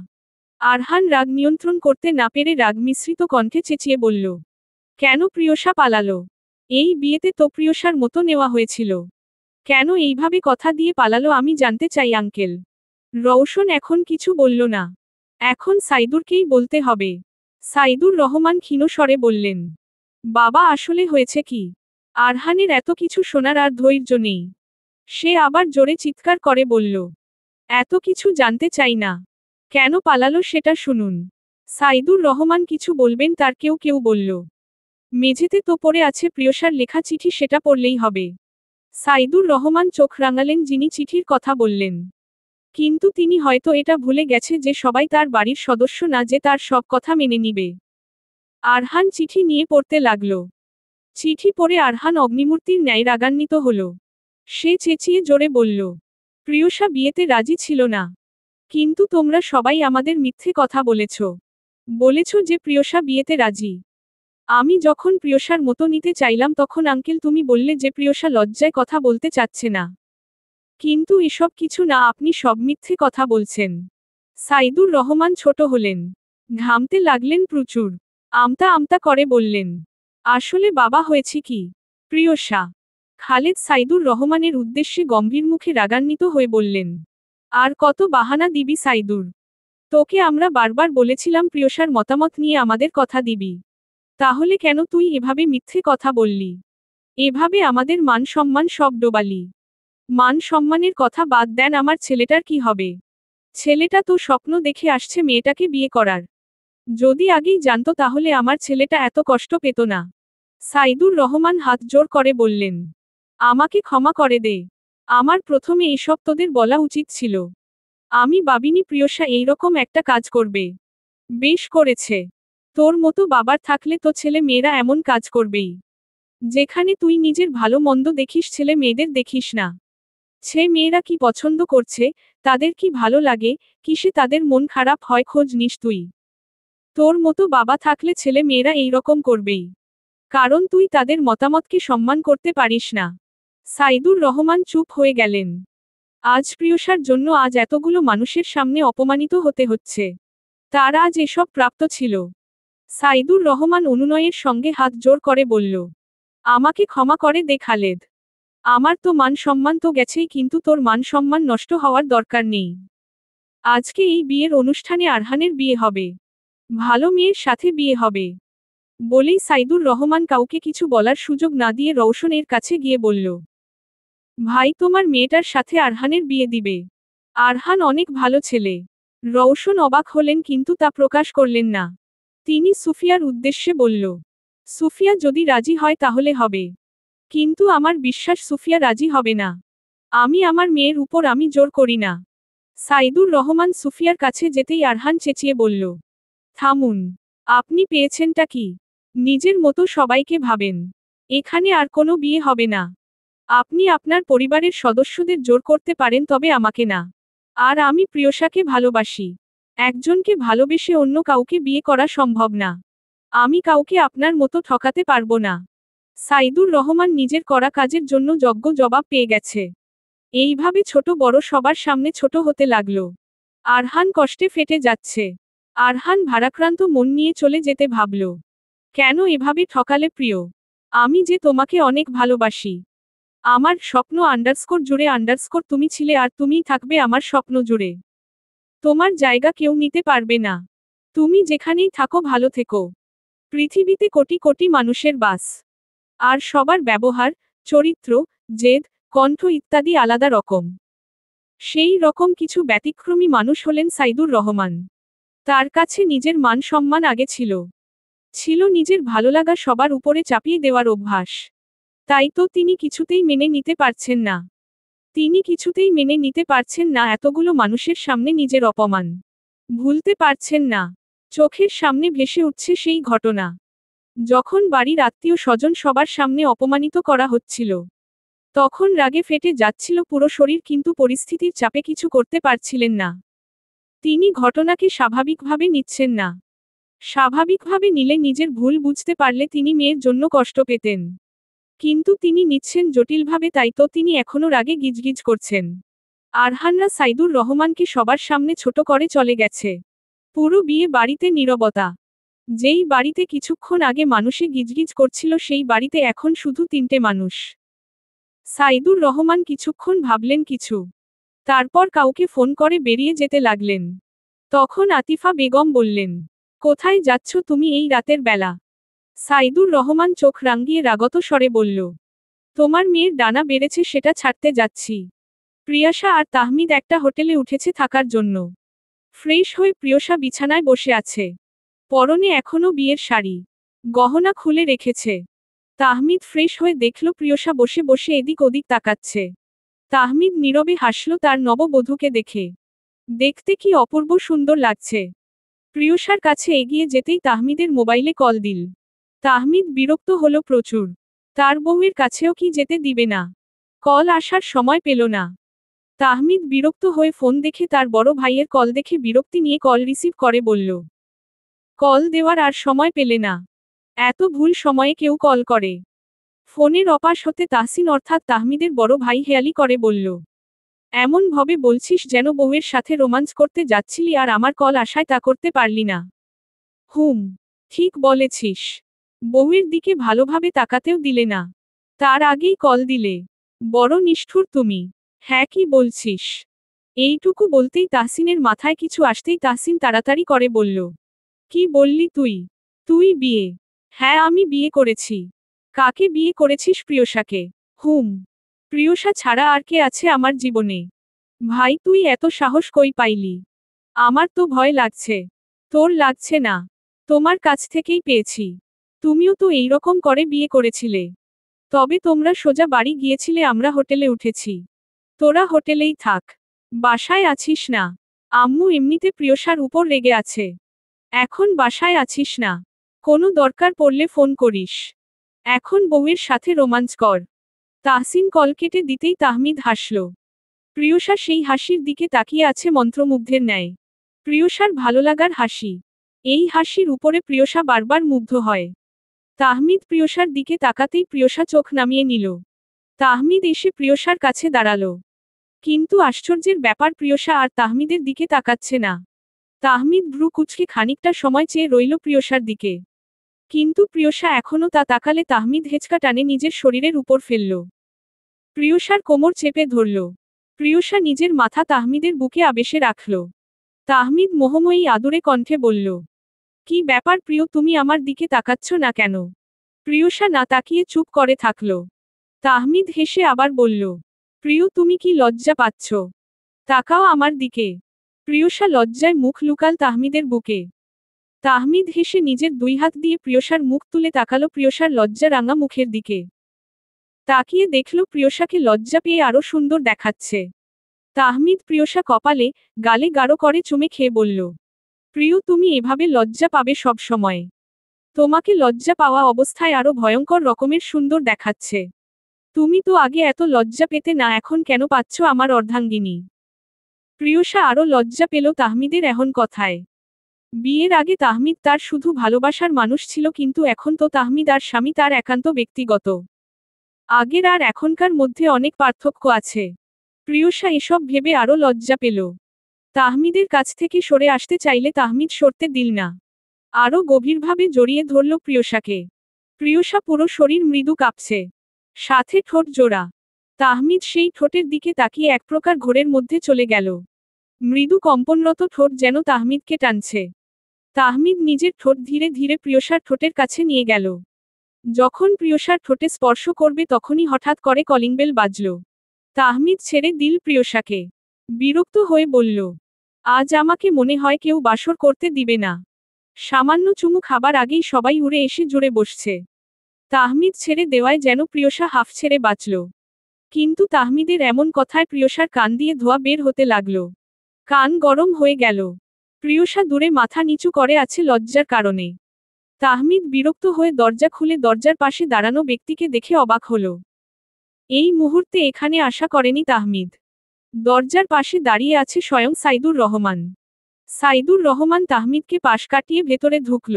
আরহান রাগ নিয়ন্ত্রণ করতে না পেরে রাগ মিশ্রিত কণ্ঠে চেঁচিয়ে বলল, কেন প্রিয়সা পালালো? এই বিয়েতে তো প্রিয়সার মতো নেওয়া হয়েছিল। কেন এইভাবে কথা দিয়ে পালালো আমি জানতে চাই আঙ্কেল। রওশন এখন কিছু বলল না। এখন সাইদুরকেই বলতে হবে। সাইদুর রহমান ক্ষীণ স্বরে বললেন, বাবা আসলে হয়েছে কি? আরহানের এত কিছু শোনার আর ধৈর্য নেই। সে আবার জোরে চিৎকার করে বলল, এত কিছু জানতে চাই না। কেন পালালো সেটা শুনুন। সাইদুর রহমান কিছু বলবেন তার কেউ কেউ বলল, মেঝেতে তো পড়ে আছে প্রিয়সার লেখা চিঠি, সেটা পড়লেই হবে। সাইদুর রহমান চোখ রাঙালেন যিনি চিঠির কথা বললেন। কিন্তু তিনি হয়তো এটা ভুলে গেছে যে সবাই তার বাড়ির সদস্য না যে তার সব কথা মেনে নিবে। আরহান চিঠি নিয়ে পড়তে লাগল। চিঠি পড়ে আরহান অগ্নিমূর্তির ন্যায় রাগান্বিত হল। সে চেঁচিয়ে জোরে বলল, প্রিয়সা বিয়েতে রাজি ছিল না। কিন্তু তোমরা সবাই আমাদের মিথ্যে কথা বলেছ। বলেছ যে প্রিয়সা বিয়েতে রাজি। আমি যখন প্রিয়সার মতো নিতে চাইলাম তখন আঙ্কেল তুমি বললে যে প্রিয়সা লজ্জায় কথা বলতে চাচ্ছে না। কিন্তু এসব কিছু না, আপনি সব মিথ্যে কথা বলছেন। সাইদুর রহমান ছোট হলেন। ঘামতে লাগলেন প্রচুর। আমতা আমতা করে বললেন, আসলে বাবা হয়েছে কি? প্রিয়সা। খালেদ সাইদুর রহমানের উদ্দেশ্যে গম্ভীর মুখে রাগান্বিত হয়ে বললেন, আর কত বাহানা দিবি সাইদুর? তোকে আমরা বারবার বলেছিলাম প্রিয়সার মতামত নিয়ে আমাদের কথা দিবি। তাহলে কেন তুই এভাবে মিথ্যে কথা বললি? এভাবে আমাদের মান সম্মান সব ডোবালি। মান সম্মানের কথা বাদ দেন, আমার ছেলেটার কি হবে? ছেলেটা তো স্বপ্ন দেখে আসছে মেয়েটাকে বিয়ে করার। যদি আগেই জানতো তাহলে আমার ছেলেটা এত কষ্ট পেত না। সাইদুর রহমান হাত জোর করে বললেন, আমাকে ক্ষমা করে দে। আমার প্রথমে এসব তোদের বলা উচিত ছিল। আমি ভাবিনি প্রিয়সা এইরকম একটা কাজ করবে। বেশ করেছে। তোর মতো বাবার থাকলে তো ছেলে মেয়েরা এমন কাজ করবেই। যেখানে তুই নিজের ভালো মন্দ দেখিস, ছেলে মেয়েদের দেখিস না। ছেলে মেয়েরা কি পছন্দ করছে, তাদের কি ভালো লাগে, কিসে তাদের মন খারাপ হয় খোঁজ নিস তুই। তোর মতো বাবা থাকলে ছেলে মেয়েরা এই রকম করবেই। কারণ তুই তাদের মতামতকে সম্মান করতে পারিস না। সাইদুর রহমান চুপ হয়ে গেলেন। আজ প্রিয়সার জন্য আজ এতগুলো মানুষের সামনে অপমানিত হতে হচ্ছে। তার আজ এসব প্রাপ্ত ছিল। সাইদুর রহমান অনুনয়ের সঙ্গে হাত জোর করে বলল, আমাকে ক্ষমা করে দে খালেদ। আমার তো মান সম্মান তো গেছেই, কিন্তু তোর মান সম্মান নষ্ট হওয়ার দরকার নেই। আজকে এই বিয়ের অনুষ্ঠানে আরহানের বিয়ে হবে। ভালো মেয়ের সাথে বিয়ে হবে। বলেই সাইদুর রহমান কাউকে কিছু বলার সুযোগ না দিয়ে রওশনের কাছে গিয়ে বলল, ভাই তোমার মেয়েটার সাথে আরহানের বিয়ে দিবে। আরহান অনেক ভালো ছেলে। রওশন অবাক হলেন কিন্তু তা প্রকাশ করলেন না। তিনি সুফিয়ার উদ্দেশ্যে বলল, সুফিয়া যদি রাজি হয় তাহলে হবে, কিন্তু আমার বিশ্বাস সুফিয়া রাজি হবে না। আমি আমার মেয়ের উপর আমি জোর করি না। সাইদুর রহমান সুফিয়ার কাছে যেতেই আরহান চেঁচিয়ে বলল, থামুন, আপনি পেয়েছেনটা কি? নিজের মতো সবাইকে ভাবেন। এখানে আর কোনো বিয়ে হবে না। আপনি আপনার পরিবারের সদস্যদের জোর করতে পারেন, তবে আমাকে না। আর আমি প্রিয়সাকে ভালোবাসি। একজনকে ভালোবেসে অন্য কাউকে বিয়ে করা সম্ভব না। আমি কাউকে আপনার মতো ঠকাতে পারবো না। সাইদুর রহমান নিজের করা কাজের জন্য যোগ্য জবাব পেয়ে গেছে। এইভাবে ছোট বড় সবার সামনে ছোট হতে লাগলো। আরহান কষ্টে ফেটে যাচ্ছে। আরহান ভারাক্রান্ত মন নিয়ে চলে যেতে ভাবল। কেন এভাবে ঠকালে প্রিয়? আমি যে তোমাকে অনেক ভালোবাসি। আমার স্বপ্ন জুড়ে তুমি ছিলে, আর তুমিই থাকবে আমার স্বপ্ন জুড়ে। তোমার জায়গা কেউ নিতে পারবে না। তুমি যেখানেই থাকো ভালো থেকো। পৃথিবীতে কোটি কোটি মানুষের বাস, আর সবার ব্যবহার, চরিত্র, জেদ, কণ্ঠ ইত্যাদি আলাদা রকম। সেই রকম কিছু ব্যতিক্রমী মানুষ হলেন সাইদুর রহমান। তার কাছে নিজের মান সম্মান আগে ছিল। ছিল নিজের ভালোলাগা সবার উপরে চাপিয়ে দেওয়ার অভ্যাস। তাই তো তিনি কিছুতেই মেনে নিতে পারছেন না। তিনি কিছুতেই মেনে নিতে পারছেন না এতগুলো মানুষের সামনে নিজের অপমান। ভুলতে পারছেন না। চোখের সামনে ভেসে উঠছে সেই ঘটনা, যখন বাড়ির আত্মীয় স্বজন সবার সামনে অপমানিত করা হচ্ছিল। তখন রাগে ফেটে যাচ্ছিল পুরো শরীর, কিন্তু পরিস্থিতির চাপে কিছু করতে পারছিলেন না। তিনি ঘটনাকে স্বাভাবিকভাবে নিচ্ছেন না। স্বাভাবিকভাবে নিলে নিজের ভুল বুঝতে পারলে তিনি মেয়ের জন্য কষ্ট পেতেন। কিন্তু তিনি নিচ্ছেন জটিলভাবে, তাই তো তিনি এখনো রাগে গিজগিজ করছেন। আরহানরা সাইদুর রহমানকে সবার সামনে ছোট করে চলে গেছে। পুরো বিয়ে বাড়িতে নীরবতা। যেই বাড়িতে কিছুক্ষণ আগে মানুষে গিজগিজ করছিল, সেই বাড়িতে এখন শুধু 3টে মানুষ। সাইদুর রহমান কিছুক্ষণ ভাবলেন কিছু, তারপর কাউকে ফোন করে বেরিয়ে যেতে লাগলেন। তখন আতিফা বেগম বললেন, কোথায় যাচ্ছ তুমি এই রাতের বেলা? সাইদুর রহমান চোখ রাঙিয়ে রাগত স্বরে বলল, তোমার মেয়ের ডানা বেড়েছে, সেটা ছাড়তে যাচ্ছি। প্রিয়াসা আর তাহমিদ একটা হোটেলে উঠেছে থাকার জন্য। ফ্রেশ হয়ে প্রিয়সা বিছানায় বসে আছে। পরনে এখনো বিয়ের শাড়ি, গহনা খুলে রেখেছে। তাহমিদ ফ্রেশ হয়ে দেখল প্রিয়সা বসে বসে এদিক ওদিক তাকাচ্ছে। তাহমিদ নীরবে হাসল তার নববধূকে দেখে। দেখতে কি অপূর্ব সুন্দর লাগছে। প্রিয়সার কাছে এগিয়ে যেতেই তাহমিদের মোবাইলে কল দিল। তাহমিদ বিরক্ত হলো প্রচুর। তার বউয়ের কাছেও কি যেতে দিবে না? কল আসার সময় পেল না। তাহমিদ বিরক্ত হয়ে ফোন দেখে তার বড় ভাইয়ের কল দেখে বিরক্তি নিয়ে কল রিসিভ করে বলল, কল দেওয়ার আর সময় পেলে না? এত ভুল সময়ে কেউ কল করে? ফোনের অপাশ হতে তাহসিন অর্থাৎ তাহমিদের বড় ভাই হেয়ালি করে বলল, এমন ভাবে বলছিস যেন বউয়ের সাথে রোমান্স করতে যাচ্ছিলি, আর আমার কল আসায় তা করতে পারলি না। হুম, ঠিক বলেছিস। বউয়ের দিকে ভালোভাবে তাকাতেও দিলে না, তার আগেই কল দিলে। বড় নিষ্ঠুর তুমি। হ্যাঁ, কি বলছিস? এইটুকু বলতেই তাহসিনের মাথায় কিছু আসতেই তাহসিন তাড়াতাড়ি করে বলল, কি বললি তুই? তুই বিয়ে? হ্যাঁ, আমি বিয়ে করেছি। কাকে বিয়ে করেছিস? প্রিয়সাকে। হুম। প্রিয়সা ছাড়া আর কে আছে আমার জীবনে? ভাই, তুই এত সাহস কই পাইলি? আমার তো ভয় লাগছে। তোর লাগছে না? তোমার কাছ থেকেই পেয়েছি। তুমিও তো এইরকম করে বিয়ে করেছিলে। তবে তোমরা সোজা বাড়ি গিয়েছিলে, আমরা হোটেলে উঠেছি। তোরা হোটেলেই থাক, বাসায় আছিস না। আম্মু এমনিতে প্রিয়সার উপর রেগে আছে। এখন বাসায় আছিস না, কোনো দরকার পড়লে ফোন করিস। এখন বউয়ের সাথে রোমান্স কর। তাহসিন কল কেটে দিতেই তাহমিদ হাসল। প্রিয়সা সেই হাসির দিকে তাকিয়ে আছে মন্ত্রমুগ্ধের ন্যায়। প্রিয়সার ভালোলাগার হাসি। এই হাসির উপরে প্রিয়সা বারবার মুগ্ধ হয়। তাহমিদ প্রিয়সার দিকে তাকাতেই প্রিয়সা চোখ নামিয়ে নিল। তাহমিদ এসে প্রিয়সার কাছে দাঁড়ালো। কিন্তু আশ্চর্যের ব্যাপার, প্রিয়সা আর তাহমিদের দিকে তাকাচ্ছে না। তাহমিদ ভ্রু কুঁচকে খানিকটা সময় চেয়ে রইল প্রিয়সার দিকে। কিন্তু প্রিয়সা এখনো তা তাকালে তাহমিদ হেঁচকা টানে নিজের শরীরের উপর ফেলল। প্রিয়সার কোমর চেপে ধরল। প্রিয়সা নিজের মাথা তাহমিদের বুকে আবেশে রাখল। তাহমিদ মোহময়ী আদুরে কণ্ঠে বলল, কি ব্যাপার প্রিয়, তুমি আমার দিকে তাকাচ্ছ না কেন? প্রিয়সা না তাকিয়ে চুপ করে থাকল। তাহমিদ হেসে আবার বলল, প্রিয়, তুমি কি লজ্জা পাচ্ছ? তাকাও আমার দিকে। প্রিয়সা লজ্জায় মুখ লুকাল তাহমিদের বুকে। তাহমিদ হেসে নিজের 2 হাত দিয়ে প্রিয়সার মুখ তুলে তাকালো প্রিয়সার লজ্জা রাঙা মুখের দিকে। তাকিয়ে দেখল প্রিয়সাকে লজ্জা পেয়ে আরো সুন্দর দেখাচ্ছে। তাহমিদ প্রিয়সা কপালে, গালে গাঢ় করে চুমে খেয়ে বলল, প্রিয় তুমি এভাবে লজ্জা পাবে সব সময়। তোমাকে লজ্জা পাওয়া অবস্থায় আরো ভয়ঙ্কর রকমের সুন্দর দেখাচ্ছে। তুমি তো আগে এত লজ্জা পেতে না, এখন কেন পাচ্ছ আমার অর্ধাঙ্গিনী? প্রিয়সা আরো লজ্জা পেল তাহমিদের এমন কথায়। বিয়ের আগে তাহমিদ তার শুধু ভালোবাসার মানুষ ছিল, কিন্তু এখন তো তাহমিদ আর স্বামী তার একান্ত ব্যক্তিগত। আগের আর এখনকার মধ্যে অনেক পার্থক্য আছে। প্রিয়সা এসব ভেবে আরো লজ্জা পেল। তাহমিদের কাছ থেকে সরে আসতে চাইলে তাহমিদ সরতে দিল না। আরো গভীরভাবে জড়িয়ে ধরল প্রিয়সাকে। প্রিয়সা পুরো শরীর মৃদু কাঁপছে, সাথে ঠোঁট জোড়া। তাহমিদ সেই ঠোঁটের দিকে তাকিয়ে এক প্রকার ঘোরের মধ্যে চলে গেল। মৃদু কম্পনরত ঠোঁট যেন তাহমিদকে টানছে। তাহমিদ নিজের ঠোঁট ধীরে ধীরে প্রিয়সার ঠোঁটের কাছে নিয়ে গেল। যখন প্রিয়সার ঠোঁটে স্পর্শ করবে তখনই হঠাৎ করে কলিং বেল বাজল। তাহমিদ ছেড়ে দিল প্রিয়সাকে। বিরক্ত হয়ে বলল, আজ আমাকে মনে হয় কেউ বাসর করতে দিবে না। সামান্য চুমু খাবার আগেই সবাই উড়ে এসে জুড়ে বসছে। তাহমিদ ছেড়ে দেওয়ায় যেন প্রিয়সা হাফ ছেড়ে বাঁচল। কিন্তু তাহমিদের এমন কথায় প্রিয়সার কান দিয়ে ধোঁয়া বের হতে লাগল। কান গরম হয়ে গেল। প্রিয়সা দূরে মাথা নিচু করে আছে লজ্জার কারণে। তাহমিদ বিরক্ত হয়ে দরজা খুলে দরজার পাশে দাঁড়ানো ব্যক্তিকে দেখে অবাক হল। এই মুহূর্তে এখানে আশা করেনি তাহমিদ। দরজার পাশে দাঁড়িয়ে আছে স্বয়ং সাইদুর রহমান। সাইদুর রহমান তাহমিদকে পাশ কাটিয়ে ভেতরে ঢুকল।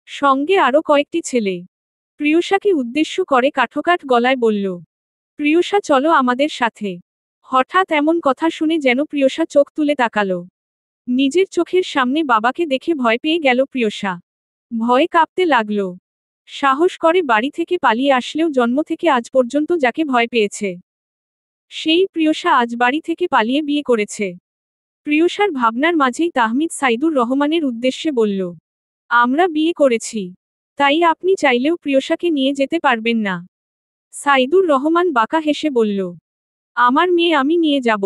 সঙ্গে আরো কয়েকটি ছেলে। প্রিয়সাকে উদ্দেশ্য করে কাঠোকাঠ গলায় বলল, প্রিয়সা চলো আমাদের সাথে। হঠাৎ এমন কথা শুনে যেন প্রিয়সা চোখ তুলে তাকালো। নিজের চোখের সামনে বাবাকে দেখে ভয় পেয়ে গেল প্রিয়সা। ভয়ে কাঁপতে লাগল। সাহস করে বাড়ি থেকে পালিয়ে আসলেও জন্ম থেকে আজ পর্যন্ত যাকে ভয় পেয়েছে, সেই প্রিয়সা আজ বাড়ি থেকে পালিয়ে বিয়ে করেছে। প্রিয়সার ভাবনার মাঝেই তাহমিদ সাইদুর রহমানের উদ্দেশ্যে বলল, আমরা বিয়ে করেছি, তাই আপনি চাইলেও প্রিয়সাকে নিয়ে যেতে পারবেন না। সাইদুর রহমান বাঁকা হেসে বলল, আমার মেয়ে আমি নিয়ে যাব।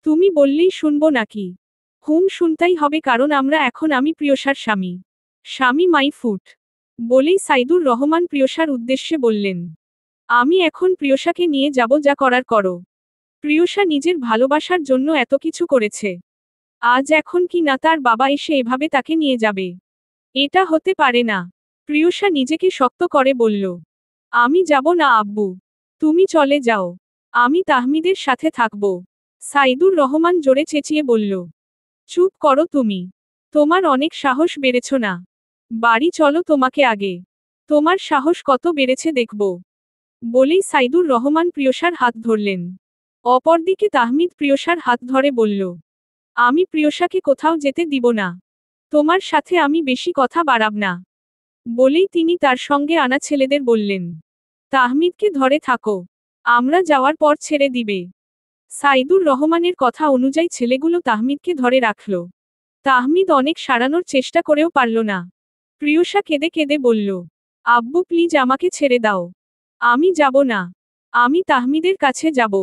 তুমি বললেই শুনবো নাকি? শুনতেই হবে, কারণ আমি প্রিয়সার স্বামী। স্বামী মাই ফুট। বলেই সাইদুর রহমান প্রিয়সার উদ্দেশ্যে বললেন, আমি এখন প্রিয়সাকে নিয়ে যাব, যা করার করো। প্রিয়সা নিজের ভালোবাসার জন্য এত কিছু করেছে, আজ এখন কি না তার বাবা এসে এভাবে তাকে নিয়ে যাবে? এটা হতে পারে না। প্রিয়সা নিজেকে শক্ত করে বলল, আমি যাব না আব্বু, তুমি চলে যাও, আমি তাহমিদের সাথে থাকব। সাইদুর রহমান জোরে চেঁচিয়ে বলল, চুপ করো তুমি, তোমার অনেক সাহস বেড়েছ না? বাড়ি চলো, তোমাকে আগে। তোমার সাহস কত বেড়েছে দেখব। বলেই সাইদুর রহমান প্রিয়সার হাত ধরলেন। অপরদিকে তাহমিদ প্রিয়সার হাত ধরে বলল, আমি প্রিয়সাকে কোথাও যেতে দিব না, তোমার সাথে আমি বেশি কথা বাড়াব না। বলেই তিনি তার সঙ্গে আনা ছেলেদের বললেন, তাহমিদকে ধরে থাকো, আমরা যাওয়ার পর ছেড়ে দিবে। সাইদুর রহমানের কথা অনুযায়ী ছেলেগুলো তাহমিদকে ধরে রাখল। তাহমিদ অনেক সারানোর চেষ্টা করেও পারল না। প্রিয়সা কেঁদে কেঁদে বলল, আব্বু প্লিজ আমাকে ছেড়ে দাও, আমি যাব না, আমি তাহমিদের কাছে যাব।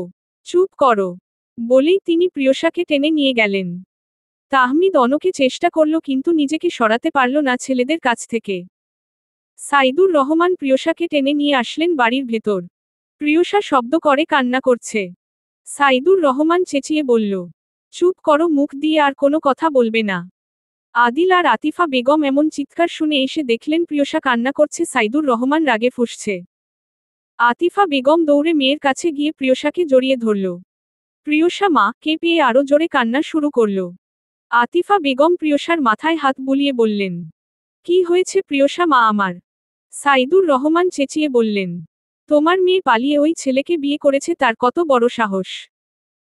চুপ করো। বলেই তিনি প্রিয়সাকে টেনে নিয়ে গেলেন। তাহমিদ অনকে চেষ্টা করল, কিন্তু নিজেকে সরাতে পারল না ছেলেদের কাছ থেকে। সাইদুর রহমান প্রিয়সাকে টেনে নিয়ে আসলেন বাড়ির ভেতর। প্রিয়সা শব্দ করে কান্না করছে। সাইদুর রহমান চেঁচিয়ে বলল, চুপ করো, মুখ দিয়ে আর কোনো কথা বলবে না। আদিল আর আতিফা বেগম এমন চিৎকার শুনে এসে দেখলেন প্রিয়সা কান্না করছে। সাইদুর রহমান রাগে ফুঁসছে। আতিফা বেগম দৌড়ে মেয়ের কাছে গিয়ে প্রিয়সাকে জড়িয়ে ধরল। প্রিয়সা মা কে পেয়ে আরো জোরে কান্না শুরু করল। আতিফা বেগম প্রিয়সার মাথায় হাত বুলিয়ে বললেন, কি হয়েছে প্রিয়সা মা আমার? সাইদুর রহমান চেঁচিয়ে বললেন, তোমার মেয়ে পালিয়ে ওই ছেলেকে বিয়ে করেছে, তার কত বড় সাহস?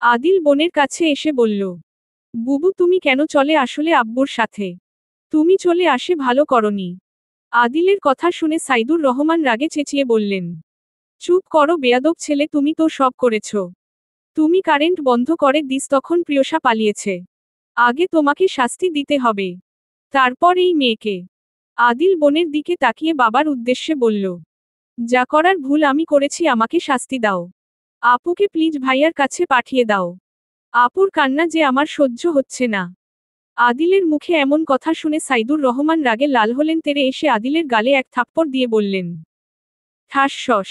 আদিল বোনের কাছে এসে বলল, বুবু তুমি কেন চলে আসলে আব্বুর সাথে? তুমি চলে আসে ভালো করনি। আদিলের কথা শুনে সাইদুর রহমান রাগে চেঁচিয়ে বললেন, চুপ করো বেয়াদব ছেলে, তুমি তো সব করেছ। তুমি কারেন্ট বন্ধ করে দিস তখন প্রিয়সা পালিয়েছে। আগে তোমাকে শাস্তি দিতে হবে, তারপর এই মেয়েকে। আদিল বোনের দিকে তাকিয়ে বাবার উদ্দেশ্যে বলল, যা করার ভুল আমি করেছি, আমাকে শাস্তি দাও। আপুকে প্লিজ ভাইয়ার কাছে পাঠিয়ে দাও। আপুর কান্না যে আমার সহ্য হচ্ছে না। আদিলের মুখে এমন কথা শুনে সাইদুর রহমান রাগে লাল হলেন, তেড়ে এসে আদিলের গালে এক থাপ্পড় দিয়ে বললেন, ঠাসশস,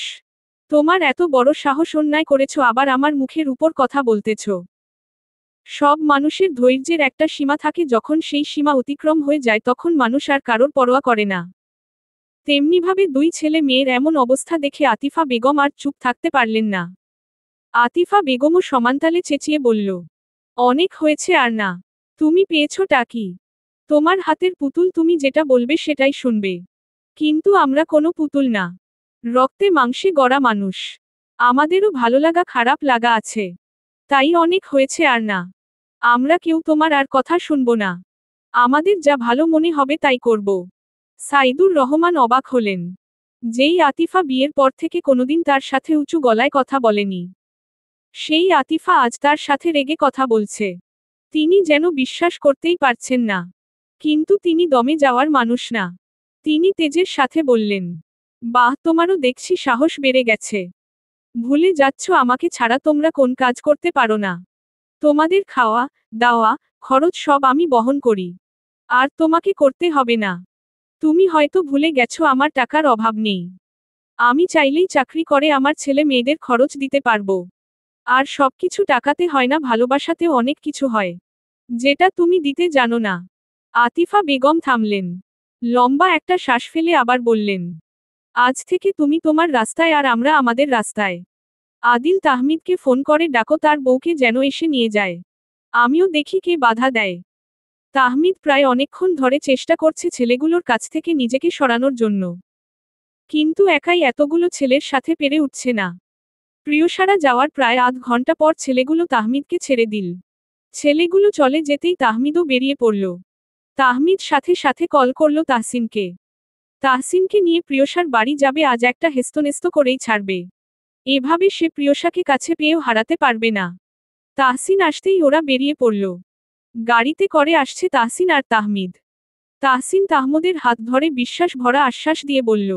তোমার এত বড় সাহস, অন্যায় করেছ আবার আমার মুখের উপর কথা বলতেছ। সব মানুষের ধৈর্যের একটা সীমা থাকে, যখন সেই সীমা অতিক্রম হয়ে যায় তখন মানুষ আর কারোর পরোয়া করে না। তেমনিভাবে দুই ছেলে মেয়ের এমন অবস্থা দেখে আতিফা বেগম আর চুপ থাকতে পারলেন না। আতিফা বেগমও সমানতালে চেঁচিয়ে বলল, অনেক হয়েছে আর না। তুমি পেয়েছটা কি? তোমার হাতের পুতুল, তুমি যেটা বলবে সেটাই শুনবে। কিন্তু আমরা কোনো পুতুল না, রক্তে মাংসে গড়া মানুষ। আমাদেরও ভালো লাগা খারাপ লাগা আছে। তাই অনেক হয়েছে আর না। আমরা কেউ তোমার আর কথা শুনব না। আমাদের যা ভালো মনে হবে তাই করব। সাইদুর রহমান অবাক হলেন। যেই আতিফা বিয়ের পর থেকে কোনোদিন তার সাথে উঁচু গলায় কথা বলেনি, সেই আতিফা আজ তার সাথে রেগে কথা বলছে। তিনি যেন বিশ্বাস করতেই পারছেন না। কিন্তু তিনি দমে যাওয়ার মানুষ না। তিনি তেজের সাথে বললেন, বাহ, তোমারও দেখছি সাহস বেড়ে গেছে। ভুলে যাচ্ছ আমাকে ছাড়া তোমরা কোন কাজ করতে পারো না। তোমাদের খাওয়া দাওয়া খরচ সব আমি বহন করি। আর তোমাকে করতে হবে না। তুমি হয়তো ভুলে গেছো আমার টাকার অভাব নেই। আমি চাইলেই চাকরি করে আমার ছেলে মেয়েদের খরচ দিতে পারবো। আর সবকিছু টাকাতে হয় না, ভালোবাসাতেও অনেক কিছু হয়, যেটা তুমি দিতে জানো না। আতিফা বেগম থামলেন, লম্বা একটা শ্বাস ফেলে আবার বললেন, আজ থেকে তুমি তোমার রাস্তায় আর আমরা আমাদের রাস্তায়। আদিল তাহমিদকে ফোন করে ডাকো, তার বউকে যেন এসে নিয়ে যায়। আমিও দেখি কে বাধা দেয়। তাহমিদ প্রায় অনেকক্ষণ ধরে চেষ্টা করছে ছেলেগুলোর কাছ থেকে নিজেকে সরানোর জন্য, কিন্তু একাই এতগুলো ছেলের সাথে পেরে উঠছে না। প্রিয়সারা যাওয়ার প্রায় আধ ঘন্টা পর ছেলেগুলো তাহমিদকে ছেড়ে দিল। ছেলেগুলো চলে যেতেই তাহমিদও বেরিয়ে পড়ল। তাহমিদ সাথে সাথে কল করল তাহসিনকে। তাহসিনকে নিয়ে প্রিয়সার বাড়ি যাবে, আজ একটা হেস্তনেস্ত করেই ছাড়বে। এভাবে সে প্রিয়সাকে কাছে পেয়েও হারাতে পারবে না। তাহসিন আসতেই ওরা বেরিয়ে পড়ল। গাড়িতে করে আসছে তাহসিন আর তাহমিদ। তাহসিন তাহমদের হাত ধরে বিশ্বাস ভরা আশ্বাস দিয়ে বলল,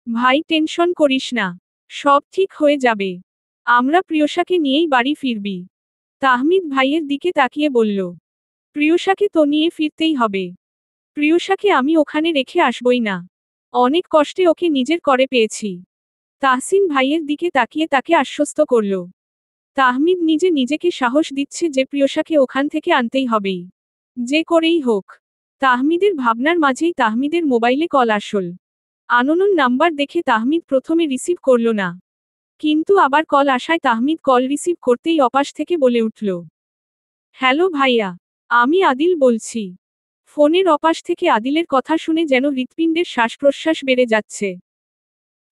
ভাই টেনশন করিস না, সব ঠিক হয়ে যাবে। আমরা প্রিয়সাকে নিয়েই বাড়ি ফিরবি। তাহমিদ ভাইয়ের দিকে তাকিয়ে বলল, প্রিয়সাকে তো নিয়ে ফিরতেই হবে। প্রিয়সাকে আমি ওখানে রেখে আসবই না। অনেক কষ্টে ওকে নিজের করে পেয়েছি। তাহসিন ভাইয়ের দিকে তাকিয়ে তাকে আশ্বস্ত করল। তাহমিদ নিজে নিজেকে সাহস দিচ্ছে যে প্রিয়সাকে ওখান থেকে আনতেই হবেই, যে করেই হোক। তাহমিদের ভাবনার মাঝেই তাহমিদের মোবাইলে কল আসল। আননোন নাম্বার দেখে তাহমিদ প্রথমে রিসিভ করল না, কিন্তু আবার কল আসায় তাহমিদ কল রিসিভ করতেই অপাশ থেকে বলে উঠল, হ্যালো ভাইয়া, আমি আদিল বলছি। ফোনের অপাশ থেকে আদিলের কথা শুনে যেন হৃৎপিণ্ডের শ্বাস প্রশ্বাস বেড়ে যাচ্ছে।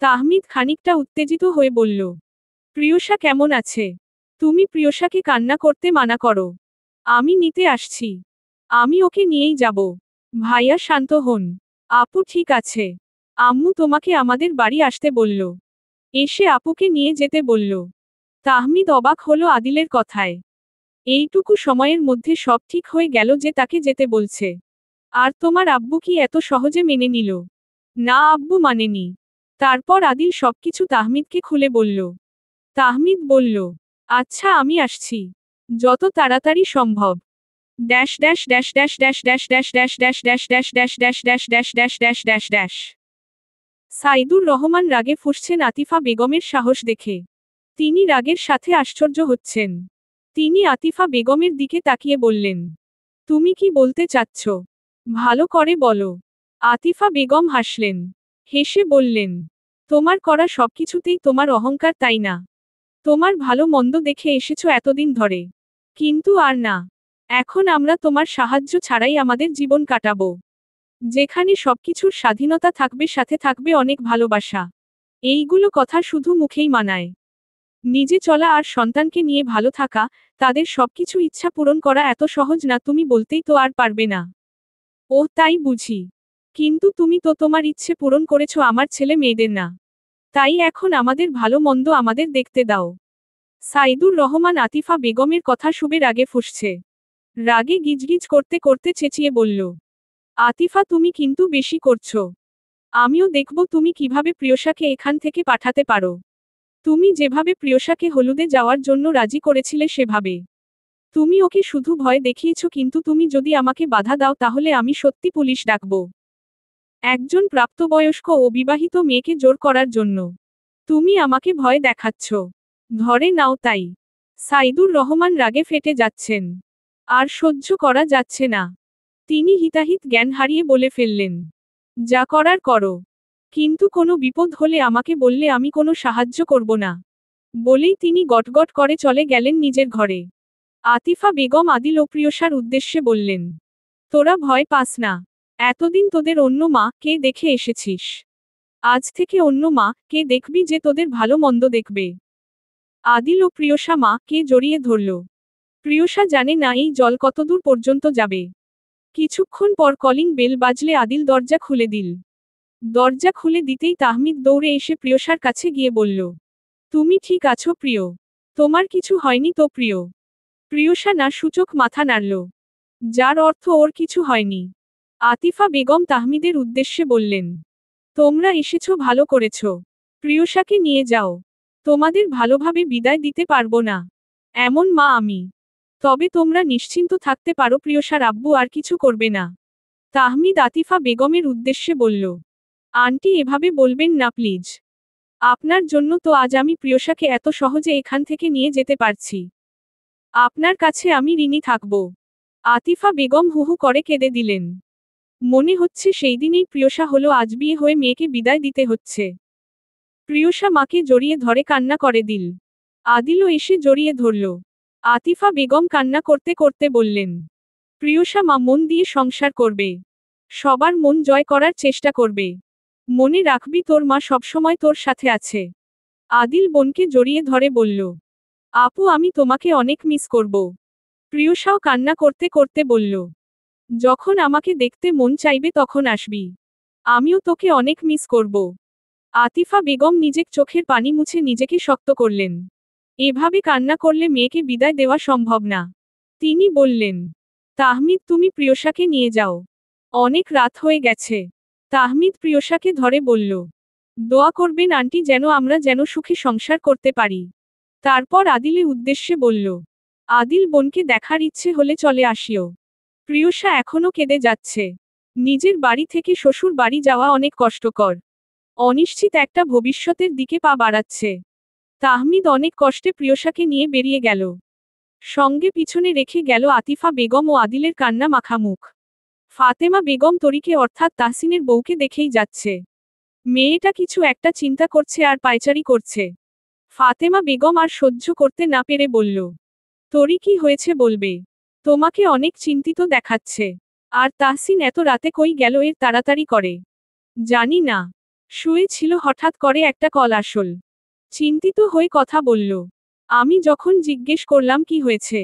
তাহমিদ খানিকটা উত্তেজিত হয়ে বলল, প্রিয়সা কেমন আছে? তুমি প্রিয়সাকে কান্না করতে মানা করো। আমি নিতে আসছি। আমি ওকে নিয়েই যাব। ভাইয়া শান্ত হন। আপু ঠিক আছে। আম্মু তোমাকে আমাদের বাড়ি আসতে বলল। এসে আপুকে নিয়ে যেতে বলল। তাহমিদ অবাক হলো আদিলের কথায়। এইটুকু সময়ের মধ্যে সব ঠিক হয়ে গেল যে তাকে যেতে বলছে। আর তোমার আব্বু কি এত সহজে মেনে নিল? না, আব্বু মানেনি। তারপর আদিল সবকিছু তাহমিদকে খুলে বলল। তাহমিদ বলল, আচ্ছা আমি আসছি, যত তাড়াতাড়ি সম্ভব। Dash dash dash dash dash dash dash dash dash dash dash dash dash dash dash dash dash dash dash. Saidur Rahman রাগে ফুঁসছেন আতিফা বেগমের সাহস দেখে। তিনি রাগের সাথে আশ্চর্য হচ্ছেন। তিনি আতিফা বেগমের দিকে তাকিয়ে বললেন, তুমি কি বলতে চাচ্ছ? ভালো করে বলো। আতিফা বেগম হাসলেন। হেসে বললেন, তোমার করা সবকিছুতেই তোমার অহংকার, তাই না? তোমার ভালো মন্দ দেখে এসেছো এতদিন ধরে। কিন্তু আর না। এখন আমরা তোমার সাহায্য ছাড়াই আমাদের জীবন কাটাবো, যেখানে সবকিছুর স্বাধীনতা থাকবে, সাথে থাকবে অনেক ভালোবাসা। এইগুলো কথা শুধু মুখেই মানায়। নিজে চলা আর সন্তানকে নিয়ে ভালো থাকা, তাদের সবকিছু ইচ্ছা পূরণ করা এত সহজ না, তুমি বলতেই তো আর পারবে না। ও তাই বুঝি। কিন্তু তুমি তো তোমার ইচ্ছে পূরণ করেছো, আমার ছেলে মেয়েদের না। তাই এখন আমাদের ভালো মন্দ আমাদের দেখতে দাও। সাইদুর রহমান আতিফা বেগমের কথা শুনে রাগে ফুঁসছে। রাগে গিজগিজ করতে করতে চেঁচিয়ে বলল, আতিফা তুমি কিন্তু বেশি করছো। আমিও দেখব তুমি কিভাবে প্রিয়সাকে এখান থেকে পাঠাতে পারো। তুমি যেভাবে প্রিয়সাকে হলুদে যাওয়ার জন্য রাজি করেছিলে সেভাবে। তুমি ওকে শুধু ভয় দেখিয়েছ, কিন্তু তুমি যদি আমাকে বাধা দাও তাহলে আমি সত্যি পুলিশ ডাকব। একজন প্রাপ্তবয়স্ক ও বিবাহিত মেয়েকে জোর করার জন্য তুমি আমাকে ভয় দেখাচ্ছ। ধরে নাও তাই। সাইদুর রহমান রাগে ফেটে যাচ্ছেন। আর সহ্য করা যাচ্ছে না। তিনি হিতাহিত জ্ঞান হারিয়ে বলে ফেললেন, যা করার করো, কিন্তু কোনো বিপদ হলে আমাকে বললে আমি কোনো সাহায্য করব না। বলেই তিনি গটগট করে চলে গেলেন নিজের ঘরে। আতিফা বেগম আদিল ও প্রিয়সার উদ্দেশ্যে বললেন, তোরা ভয় পাস না। এতদিন তোদের অন্য মা কে দেখে এসেছিস। আজ থেকে অন্য মা কে দেখবি যে তোদের ভালো মন্দ দেখবে। আদিল ও প্রিয়সা মা কে জড়িয়ে ধরল। প্রিয়সা জানে না এই জল কতদূর পর্যন্ত যাবে। কিছুক্ষণ পর কলিং বেল বাজলে আদিল দরজা খুলে দিল। দরজা খুলে দিতেই তাহমিদ দৌড়ে এসে প্রিয়সার কাছে গিয়ে বলল, তুমি ঠিক আছো প্রিয়? তোমার কিছু হয়নি তো প্রিয়? প্রিয়সা না সূচক মাথা নাড়ল, যার অর্থ ওর কিছু হয়নি। আতিফা বেগম তাহমিদের উদ্দেশ্যে বললেন, তোমরা এসেছো ভালো করেছ। প্রিয়সাকে নিয়ে যাও। তোমাদের ভালোভাবে বিদায় দিতে পারবো না এমন মা আমি। তবে তোমরা নিশ্চিন্ত থাকতে পারো, প্রিয়সার আব্বু আর কিছু করবে না। তাহমিদ আতিফা বেগমের উদ্দেশ্যে বলল, আন্টি এভাবে বলবেন না প্লিজ। আপনার জন্য তো আজ আমি প্রিয়সাকে এত সহজে এখান থেকে নিয়ে যেতে পারছি। আপনার কাছে আমি ঋণী থাকব। আতিফা বেগম হুহু করে কেঁদে দিলেন। মনে হচ্ছে সেই দিনেই প্রিয়সা হলো আজ বিয়ে হয়ে মেয়েকে বিদায় দিতে হচ্ছে। প্রিয়সা মাকে জড়িয়ে ধরে কান্না করে দিল। আদিলও এসে জড়িয়ে ধরল। আতিফা বেগম কান্না করতে করতে বললেন, প্রিয়সা মা মন দিয়ে সংসার করবে। সবার মন জয় করার চেষ্টা করবে। মনে রাখবি তোর মা সবসময় তোর সাথে আছে। আদিল বোনকে জড়িয়ে ধরে বলল, আপু আমি তোমাকে অনেক মিস করব। প্রিয়সাও কান্না করতে করতে বলল, যখন আমাকে দেখতে মন চাইবে তখন আসবি। আমিও তোকে অনেক মিস করব। আতিফা বেগম নিজের চোখের পানি মুছে নিজেকে শক্ত করলেন। এভাবে কান্না করলে মেয়েকে বিদায় দেওয়া সম্ভব না। তিনি বললেন, তাহমিদ তুমি প্রিয়সাকে নিয়ে যাও। অনেক রাত হয়ে গেছে। তাহমিদ প্রিয়সাকে ধরে বলল, দোয়া করবেন আন্টি আমরা যেন সুখে সংসার করতে পারি। তারপর আদিলের উদ্দেশ্যে বলল, আদিল বোনকে দেখার ইচ্ছে হলে চলে আসিও। প্রিয়সা এখনো কেঁদে যাচ্ছে। নিজের বাড়ি থেকে শ্বশুর বাড়ি যাওয়া অনেক কষ্টকর। অনিশ্চিত একটা ভবিষ্যতের দিকে পা বাড়াচ্ছে। তাহমিদ অনেক কষ্টে প্রিয়সাকে নিয়ে বেরিয়ে গেল। সঙ্গে পিছনে রেখে গেল আতিফা বেগম ও আদিলের কান্না মাখা মুখ। ফাতেমা বেগম তরিকে অর্থাৎ তাহসিনের বউকে দেখেই যাচ্ছে। মেয়েটা কিছু একটা চিন্তা করছে আর পায়চারি করছে। ফাতেমা বেগম আর সহ্য করতে না পেরে বলল, তরি কি হয়েছে বলবে? তোমাকে অনেক চিন্তিত দেখাচ্ছে। আর তাহসিন এত রাতে কই গেল এর তাড়াতাড়ি করে? জানি না। শুয়ে ছিল, হঠাৎ করে একটা কল আসল। চিন্তিত হয়ে কথা বলল। আমি যখন জিজ্ঞেস করলাম কি হয়েছে,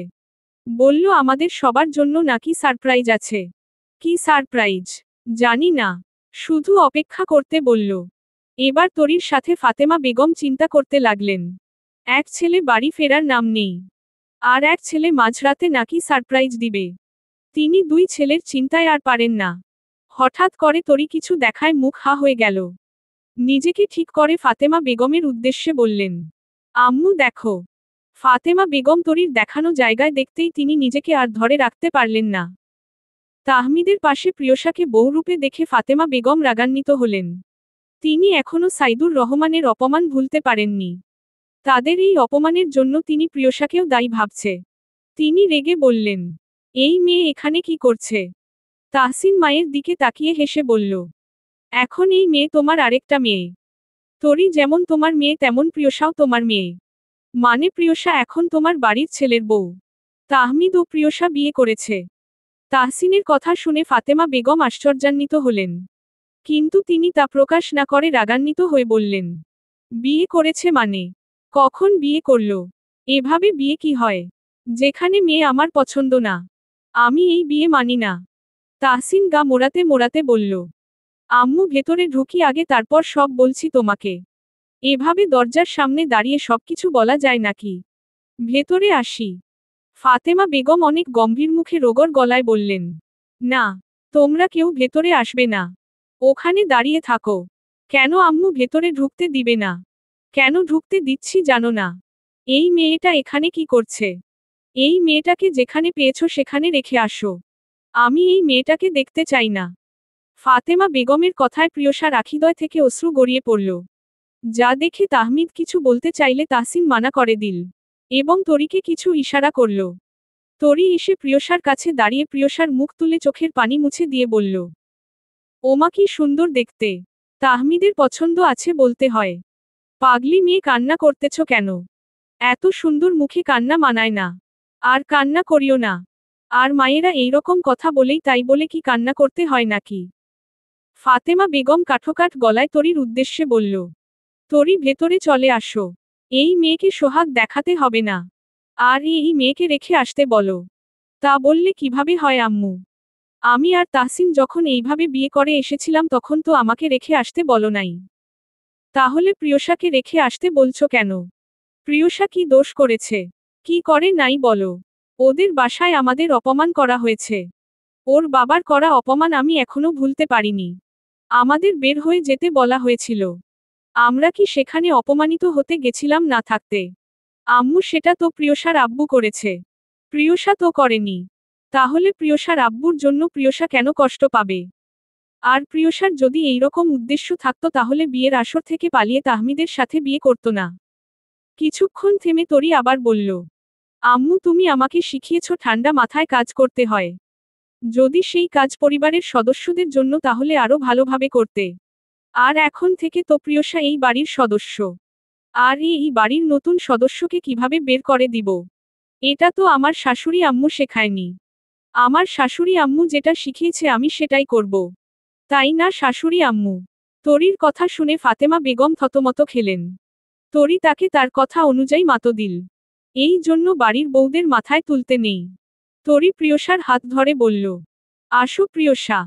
বলল আমাদের সবার জন্য নাকি সারপ্রাইজ আছে। কি সারপ্রাইজ? জানি না। শুধু অপেক্ষা করতে বলল। এবার তরির সাথে ফাতেমা বেগম চিন্তা করতে লাগলেন। এক ছেলে বাড়ি ফেরার নাম নেই। আর এক ছেলে মাঝরাতে নাকি সারপ্রাইজ দিবে। তিনি দুই ছেলের চিন্তায় আর পারেন না। হঠাৎ করে তরি কিছু দেখায় মুখ হা হয়ে গেল। নিজেকে ঠিক করে ফাতেমা বেগমের উদ্দেশ্যে বললেন, আম্মু দেখো। ফাতেমা বেগম তরির দেখানো জায়গায় দেখতেই তিনি নিজেকে আর ধরে রাখতে পারলেন না। তাহমিদের পাশে প্রিয়সাকে বহুরূপে দেখে ফাতেমা বেগম রাগান্বিত হলেন। তিনি এখনো সাইদুর রহমানের অপমান ভুলতে পারেননি। তাদের এই অপমানের জন্য তিনি প্রিয়সাকেও দায়ী ভাবছে। তিনি রেগে বললেন, এই মেয়ে এখানে কি করছে? তাহসিন মায়ের দিকে তাকিয়ে হেসে বলল, এখন এই মেয়ে তোমার আরেকটা মেয়ে। তরি যেমন তোমার মেয়ে তেমন প্রিয়সাও তোমার মেয়ে। মানে প্রিয়সা এখন তোমার বাড়ির ছেলের বউ। তাহমিদ ও প্রিয়সা বিয়ে করেছে। তাহসিনের কথা শুনে ফাতেমা বেগম আশ্চর্যান্বিত হলেন। কিন্তু তিনি তা প্রকাশ না করে রাগান্বিত হয়ে বললেন, বিয়ে করেছে মানে? কখন বিয়ে করল? এভাবে বিয়ে কি হয়? যেখানে মেয়ে আমার পছন্দ না, আমি এই বিয়ে মানি না। তাহসিন গা মোড়াতে মোড়াতে বলল, আম্মু ভেতরে ঢুকি আগে, তারপর সব বলছি তোমাকে। এভাবে দরজার সামনে দাঁড়িয়ে সবকিছু বলা যায় নাকি? ভেতরে আসি। ফাতেমা বেগম অনেক গম্ভীর মুখে রোগর গলায় বললেন, না, তোমরা কেউ ভেতরে আসবে না। ওখানে দাঁড়িয়ে থাকো। কেন আম্মু ভেতরে ঢুকতে দিবে না? কেন ঢুকতে দিচ্ছি জানো না? এই মেয়েটা এখানে কি করছে? এই মেয়েটাকে যেখানে পেয়েছো সেখানে রেখে আসো। আমি এই মেয়েটাকে দেখতে চাই না। ফাতেমা বেগমের কথায় প্রিয়সার আখিদয় থেকে অশ্রু গড়িয়ে পড়ল। যা দেখে তাহমিদ কিছু বলতে চাইলে তাহসিন মানা করে দিল এবং তরিকে কিছু ইশারা করল। তরি এসে প্রিয়সার কাছে দাঁড়িয়ে প্রিয়সার মুখ তুলে চোখের পানি মুছে দিয়ে বলল, ওমা কি সুন্দর দেখতে। তাহমিদের পছন্দ আছে বলতে হয়। পাগলি মেয়ে, কান্না করতেছ কেন? এত সুন্দর মুখে কান্না মানায় না। আর কান্না করিও না। আর মায়েরা এইরকম কথা বলেই তাই বলে কি কান্না করতে হয় নাকি? ফাতেমা বেগম কাঠোকাঠ গলায় তরির উদ্দেশ্যে বলল, তরি ভেতরে চলে আসো। এই মেয়েকে সোহাগ দেখাতে হবে না। আর এই মেয়েকে রেখে আসতে বলো। তা বললে কিভাবে হয় আম্মু? আমি আর তাহসিন যখন এইভাবে বিয়ে করে এসেছিলাম তখন তো আমাকে রেখে আসতে বলো নাই। তাহলে প্রিয়সাকে রেখে আসতে বলছো কেন? প্রিয়সা কি দোষ করেছে? কি করে নাই বলো? ওদের বাসায় আমাদের অপমান করা হয়েছে। ওর বাবার করা অপমান আমি এখনো ভুলতে পারিনি। আমাদের বের হয়ে যেতে বলা হয়েছিল। আমরা কি সেখানে অপমানিত হতে গেছিলাম না থাকতে? আম্মু, সেটা তো প্রিয়সার আব্বু করেছে। প্রিয়সা তো করেনি। তাহলে প্রিয়সার আব্বুর জন্য প্রিয়সা কেন কষ্ট পাবে? আর প্রিয়সার যদি এইরকম উদ্দেশ্য থাকতো তাহলে বিয়ের আসর থেকে পালিয়ে তাহমিদের সাথে বিয়ে করত না। কিছুক্ষণ থেমে তরি আবার বলল, আম্মু, তুমি আমাকে শিখিয়েছ ঠান্ডা মাথায় কাজ করতে হয়। যদি সেই কাজ পরিবারের সদস্যদের জন্য তাহলে আরো ভালোভাবে করতে। আর এখন থেকে তো প্রিয়সা এই বাড়ির সদস্য। আর এই বাড়ির নতুন সদস্যকে কিভাবে বের করে দিব? এটা তো আমার শাশুড়ি আম্মু শেখায়নি। আমার শাশুড়ি আম্মু যেটা শিখিয়েছে আমি সেটাই করব। তাই না শাশুড়ি আম্মু? তরির কথা শুনে ফাতেমা বেগম থতমত খেলেন। তরি তাকে তার কথা অনুযায়ী মাতো দিল। এই জন্য বাড়ির বউদের মাথায় তুলতে নেই। তরি প্রিয়সার হাত ধরে বলল, আসো প্রিয়সা,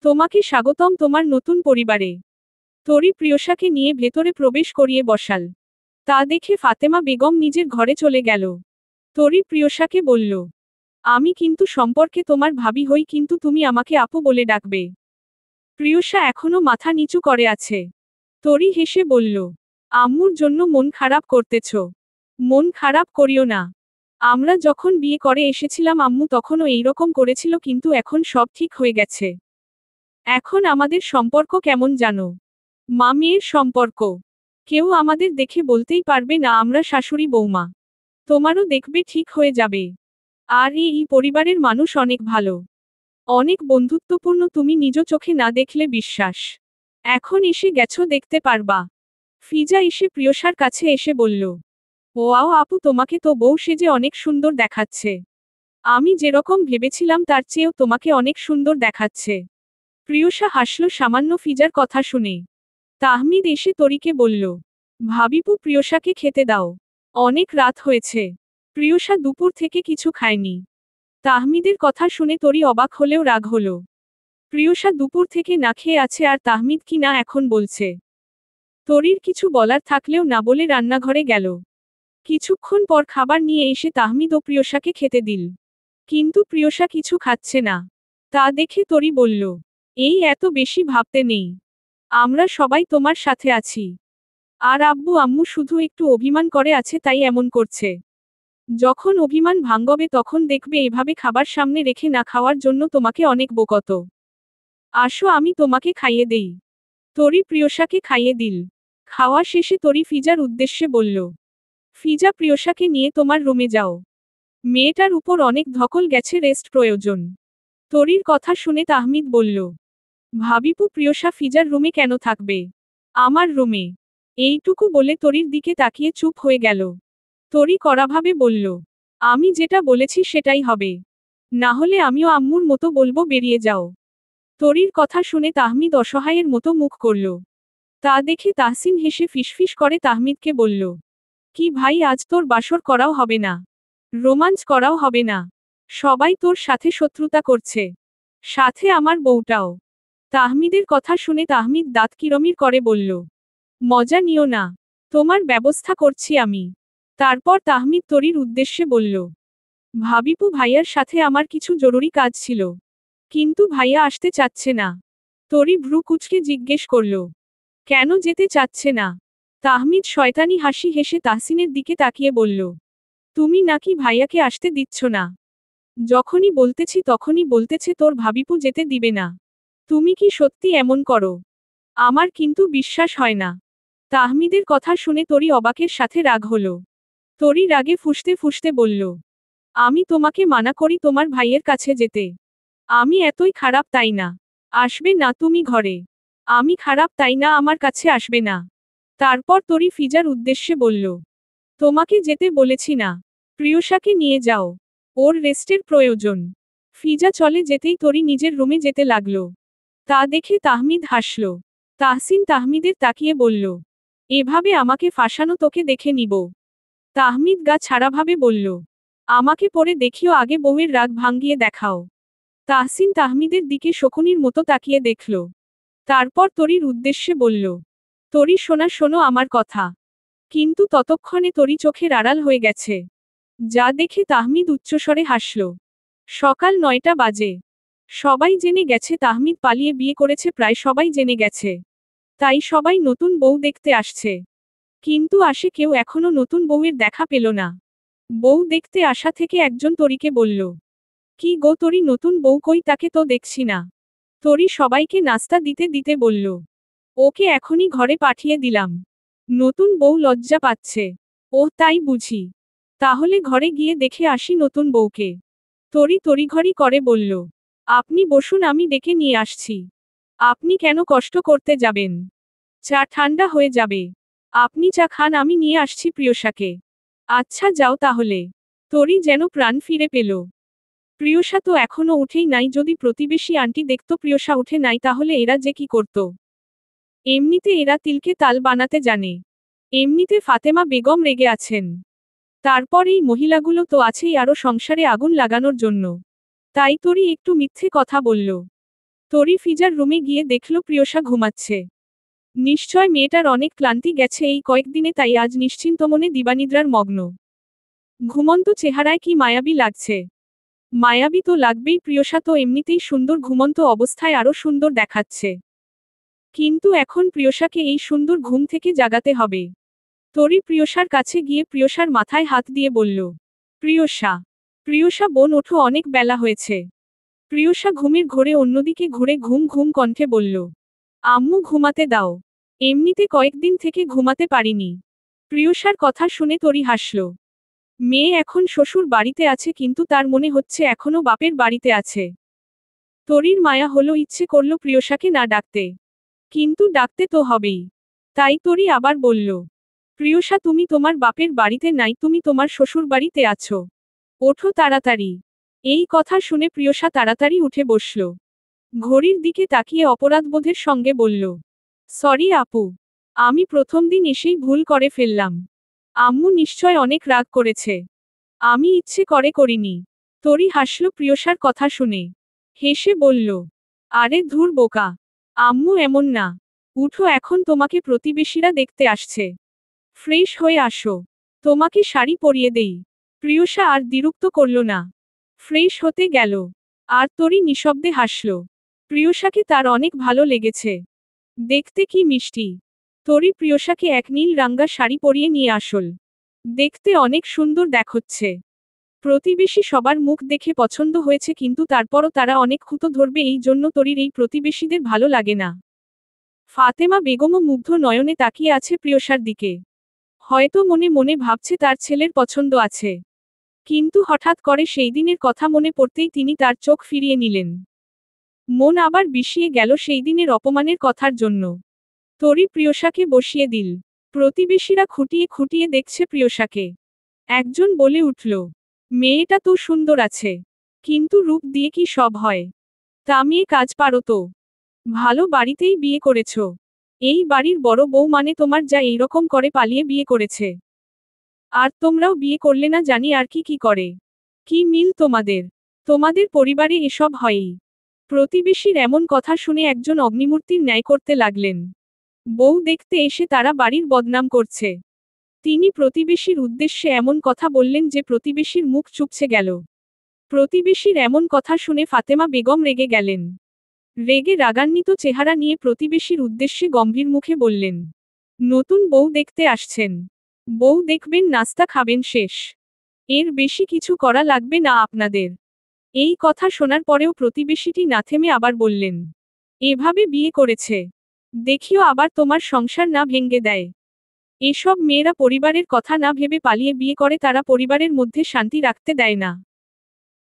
তোমাকে স্বাগতম তোমার নতুন পরিবারে। তরি প্রিয়সাকে নিয়ে ভেতরে প্রবেশ করিয়ে বসাল। তা দেখে ফাতেমা বেগম নিজের ঘরে চলে গেল। তরি প্রিয়সাকে বলল, আমি কিন্তু সম্পর্কে তোমার ভাবি হই, কিন্তু তুমি আমাকে আপু বলে ডাকবে। প্রিয়সা এখনো মাথা নিচু করে আছে। তরি হেসে বলল, আম্মুর জন্য মন খারাপ করতেছ? মন খারাপ করিও না। আমরা যখন বিয়ে করে এসেছিলাম আম্মু তখনও এইরকম করেছিল, কিন্তু এখন সব ঠিক হয়ে গেছে। এখন আমাদের সম্পর্ক কেমন জানো? মা মেয়ের সম্পর্ক। কেউ আমাদের দেখে বলতেই পারবে না আমরা শাশুড়ি বৌমা। তোমারও দেখবে ঠিক হয়ে যাবে। আর এই পরিবারের মানুষ অনেক ভালো, অনেক বন্ধুত্বপূর্ণ, তুমি নিজ চোখে না দেখলে বিশ্বাস। এখন এসে গেছো, দেখতে পারবা। ফিজা এসে প্রিয়সার কাছে এসে বলল, ওয়াও আপু, তোমাকে তো বউ সেজে অনেক সুন্দর দেখাচ্ছে। আমি যেরকম ভেবেছিলাম তার চেয়েও তোমাকে অনেক সুন্দর দেখাচ্ছে। প্রিয়সা হাসল সামান্য ফিজার কথা শুনে। তাহমিদ এসে তরিকে বলল, ভাবিপু, প্রিয়সাকে খেতে দাও। অনেক রাত হয়েছে। প্রিয়সা দুপুর থেকে কিছু খায়নি। তাহমিদের কথা শুনে তরি অবাক হলেও রাগ হলো। প্রিয়সা দুপুর থেকে না খেয়ে আছে আর তাহমিদ কি না এখন বলছে। তরির কিছু বলার থাকলেও না বলে রান্নাঘরে গেল। কিছুক্ষণ পর খাবার নিয়ে এসে তাহমিদ ও প্রিয়সাকে খেতে দিল। কিন্তু প্রিয়সা কিছু খাচ্ছে না। তা দেখে তরি বলল, এই এত বেশি ভাবতে নেই। আমরা সবাই তোমার সাথে আছি। আর আব্বু আম্মু শুধু একটু অভিমান করে আছে তাই এমন করছে। যখন অভিমান ভাঙবে তখন দেখবে এভাবে খাবার সামনে রেখে না খাওয়ার জন্য তোমাকে অনেক বকত। আসো আমি তোমাকে খাইয়ে দেই। তরি প্রিয়সাকে খাইয়ে দিল। খাওয়া শেষে তরি ফিজার উদ্দেশ্যে বলল, ফিজা, প্রিয়সাকে নিয়ে তোমার রুমে যাও। মেয়েটার উপর অনেক ধকল গেছে, রেস্ট প্রয়োজন। তরির কথা শুনে তাহমিদ বলল, ভাবিপু, প্রিয়সা ফিজার রুমে কেন থাকবে? আমার রুমে। এইটুকু বলে তরির দিকে তাকিয়ে চুপ হয়ে গেল। তরি কড়াভাবে বলল, আমি যেটা বলেছি সেটাই হবে। না হলে আমিও আম্মুর মতো বলবো বেরিয়ে যাও। তরির কথা শুনে তাহমিদ অসহায়ের মতো মুখ করল। তা দেখে তাহসিন হেসে ফিসফিস করে তাহমিদকে বলল, কি ভাই, আজ তোর বাসর করাও হবে না? রোমাঞ্চ করাও হবে না? সবাই তোর সাথে শত্রুতা করছে, সাথে আমার বউটাও। তাহমিদের কথা শুনে তাহমিদ দাঁত কিরমির করে বলল, মজা নিও না, তোমার ব্যবস্থা করছি আমি। তারপর তাহমিদ তরির উদ্দেশ্যে বলল, ভাবিপু, ভাইয়ার সাথে আমার কিছু জরুরি কাজ ছিল, কিন্তু ভাইয়া আসতে চাচ্ছে না। তরি ভ্রু কুচকে জিজ্ঞেস করল, কেন যেতে চাচ্ছে না? তাহমিদ শয়তানি হাসি হেসে তাহসিনের দিকে তাকিয়ে বলল, তুমি নাকি ভাইয়াকে আসতে দিচ্ছ না? যখনই বলতেছি তখনই বলতেছে তোর ভাবিপু যেতে দিবে না। তুমি কি সত্যি এমন করো? আমার কিন্তু বিশ্বাস হয় না। তাহমিদের কথা শুনে তরি অবাকের সাথে রাগ হলো। তরি রাগে ফুঁসতে ফুঁসতে বলল, আমি তোমাকে মানা করি তোমার ভাইয়ের কাছে যেতে। আমি এতই খারাপ তাই না? আসবে না তুমি ঘরে? আমি খারাপ তাই না আমার কাছে আসবে না? তারপর তরি ফিজার উদ্দেশ্যে বলল, তোমাকে যেতে বলেছি না। প্রিয়সাকে নিয়ে যাও, ওর রেস্টের প্রয়োজন। ফিজা চলে যেতেই তরি নিজের রুমে যেতে লাগল। তা দেখে তাহমিদ হাসল। তাহসিন তাহমিদের তাকিয়ে বলল, এভাবে আমাকে ফাঁসানো তোকে দেখে নিব। তাহমিদ গা ছাড়াভাবে বলল, আমাকে পরে দেখিও আগে বউয়ের রাগ ভাঙ্গিয়ে দেখাও। তাহসিন তাহমিদের দিকে শকুনির মতো তাকিয়ে দেখল। তারপর তরির উদ্দেশ্যে বলল, তরি শোনা শোনো আমার কথা। কিন্তু ততক্ষণে তরি চোখের আড়াল হয়ে গেছে। যা দেখে তাহমিদ উচ্চস্বরে হাসল। সকাল 9টা বাজে। সবাই জেনে গেছে তাহমিদ পালিয়ে বিয়ে করেছে, প্রায় সবাই জেনে গেছে। তাই সবাই নতুন বউ দেখতে আসছে। কিন্তু আসে কেউ এখনো নতুন বউয়ের দেখা পেল না। বউ দেখতে আসা থেকে একজন তরিকে বলল, কি গো তরি নতুন বউ কই, তাকে তো দেখছি না। তরি সবাইকে নাস্তা দিতে দিতে বলল, ওকে এখনই ঘরে পাঠিয়ে দিলাম। নতুন বউ লজ্জা পাচ্ছে। ও তাই বুঝি? তাহলে ঘরে গিয়ে দেখে আসি নতুন বউকে। তরি তড়িঘড়ি করে বলল, আপনি বসুন, আমি ডেকে নিয়ে আসছি। আপনি কেন কষ্ট করতে যাবেন? চা ঠান্ডা হয়ে যাবে। আপনি চা খান, আমি নিয়ে আসছি প্রিয়সাকে। আচ্ছা যাও তাহলে। তরি যেন প্রাণ ফিরে পেল। প্রিয়সা তো এখনো উঠেই নাই, যদি প্রতিবেশী আন্টি দেখত প্রিয়সা উঠে নাই তাহলে এরা যে কি করত। এমনিতে এরা তিলকে তাল বানাতে জানে। এমনিতে ফাতেমা বেগম রেগে আছেন। তারপর এই মহিলাগুলো তো আছেই আরো সংসারে আগুন লাগানোর জন্য। তাই তরি একটু মিথ্যে কথা বলল। তরি ফিজার রুমে গিয়ে দেখল প্রিয়সা ঘুমাচ্ছে। নিশ্চয় মেয়েটার অনেক ক্লান্তি গেছে এই কয়েকদিনে, তাই আজ নিশ্চিন্তমনে দিবানিদ্রার মগ্ন। ঘুমন্ত চেহারায় কি মায়াবী লাগছে। মায়াবী তো লাগবেই, প্রিয়সা তো এমনিতেই সুন্দর, ঘুমন্ত অবস্থায় আরো সুন্দর দেখাচ্ছে। কিন্তু এখন প্রিয়সাকে এই সুন্দর ঘুম থেকে জাগাতে হবে। তরি প্রিয়সার কাছে গিয়ে প্রিয়সার মাথায় হাত দিয়ে বলল, প্রিয়সা, প্রিয়সা বোন ওঠো, অনেক বেলা হয়েছে। প্রিয়সা ঘুমের ঘোরে অন্যদিকে ঘুরে ঘুম ঘুম কণ্ঠে বলল, আম্মু ঘুমাতে দাও। এমনিতে কয়েকদিন থেকে ঘুমাতে পারিনি। প্রিয়সার কথা শুনে তরি হাসল। মেয়ে এখন শ্বশুর বাড়িতে আছে, কিন্তু তার মনে হচ্ছে এখনো বাপের বাড়িতে আছে। তরির মায়া হলো, ইচ্ছে করল প্রিয়সাকে না ডাকতে। কিন্তু ডাকতে তো হবেই। তাই তরি আবার বলল, প্রিয়সা তুমি তোমার বাপের বাড়িতে নাই, তুমি তোমার শ্বশুর বাড়িতে আছো। ওঠো তাড়াতাড়ি। এই কথা শুনে প্রিয়সা তাড়াতাড়ি উঠে বসল। ঘড়ির দিকে তাকিয়ে অপরাধবোধের সঙ্গে বলল, সরি আপু, আমি প্রথম দিন এসেই ভুল করে ফেললাম। আম্মু নিশ্চয় অনেক রাগ করেছে। আমি ইচ্ছে করে করিনি। তরি হাসল প্রিয়সার কথা শুনে। হেসে বলল, আরে ধুর বোকা, আম্মু এমন না। উঠো, এখন তোমাকে প্রতিবেশীরা দেখতে আসছে। ফ্রেশ হয়ে আসো, তোমাকে শাড়ি পরিয়ে দেই। প্রিয়সা আর দ্বিরুক্ত করল না। ফ্রেশ হতে গেল। আর তরি নিঃশব্দে হাসল। প্রিয়সাকে তার অনেক ভালো লেগেছে। দেখতে কি মিষ্টি। তরি প্রিয়সাকে এক নীল রাঙ্গা শাড়ি পরিয়ে নিয়ে আসল। দেখতে অনেক সুন্দর দেখাচ্ছে। প্রতিবেশী সবার মুখ দেখে পছন্দ হয়েছে, কিন্তু তারপরও তারা অনেক খুঁতো ধরবে, এই জন্য তরির এই প্রতিবেশীদের ভালো লাগে না। ফাতেমা বেগমও মুগ্ধ নয়নে তাকিয়ে আছে প্রিয়সার দিকে। হয়তো মনে মনে ভাবছে তার ছেলের পছন্দ আছে। কিন্তু হঠাৎ করে সেই দিনের কথা মনে পড়তেই তিনি তার চোখ ফিরিয়ে নিলেন। মন আবার বিষিয়ে গেল সেই দিনের অপমানের কথার জন্য। তরি প্রিয়সাকে বসিয়ে দিল। প্রতিবেশীরা খুঁটিয়ে খুঁটিয়ে দেখছে প্রিয়সাকে। একজন বলে উঠল, মেয়েটা তো সুন্দর আছে, কিন্তু রূপ দিয়ে কি সব হয়? তা মেয়ে কাজ পারো তো। ভালো বাড়িতেই বিয়ে করেছ। এই বাড়ির বড় বউ মানে তোমার যা এইরকম করে পালিয়ে বিয়ে করেছে। আর তোমরাও বিয়ে করলে না জানি আর কি কি করে। কি মিল তোমাদের? তোমাদের পরিবারে এসব হয়ই। প্রতিবেশীর এমন কথা শুনে একজন অগ্নিমূর্তির ন্যায় করতে লাগলেন। বউ দেখতে এসে তারা বাড়ির বদনাম করছে। তিনি প্রতিবেশীর উদ্দেশ্যে এমন কথা বললেন যে প্রতিবেশীর মুখ চুপছে গেল। প্রতিবেশীর এমন কথা শুনে ফাতেমা বেগম রেগে গেলেন। রেগে রাগান্বিত চেহারা নিয়ে প্রতিবেশীর উদ্দেশ্যে গম্ভীর মুখে বললেন, নতুন বউ দেখতে আসছেন? বউ দেখবেন, নাস্তা খাবেন শেষ। এর বেশি কিছু করা লাগবে না আপনাদের। এই কথা শোনার পরেও প্রতিবেশীটি না থেমে আবার বললেন, এভাবে বিয়ে করেছে, দেখিও আবার তোমার সংসার না ভেঙ্গে দেয়। এসব মেয়েরা পরিবারের কথা না ভেবে পালিয়ে বিয়ে করে, তারা পরিবারের মধ্যে শান্তি রাখতে দেয় না।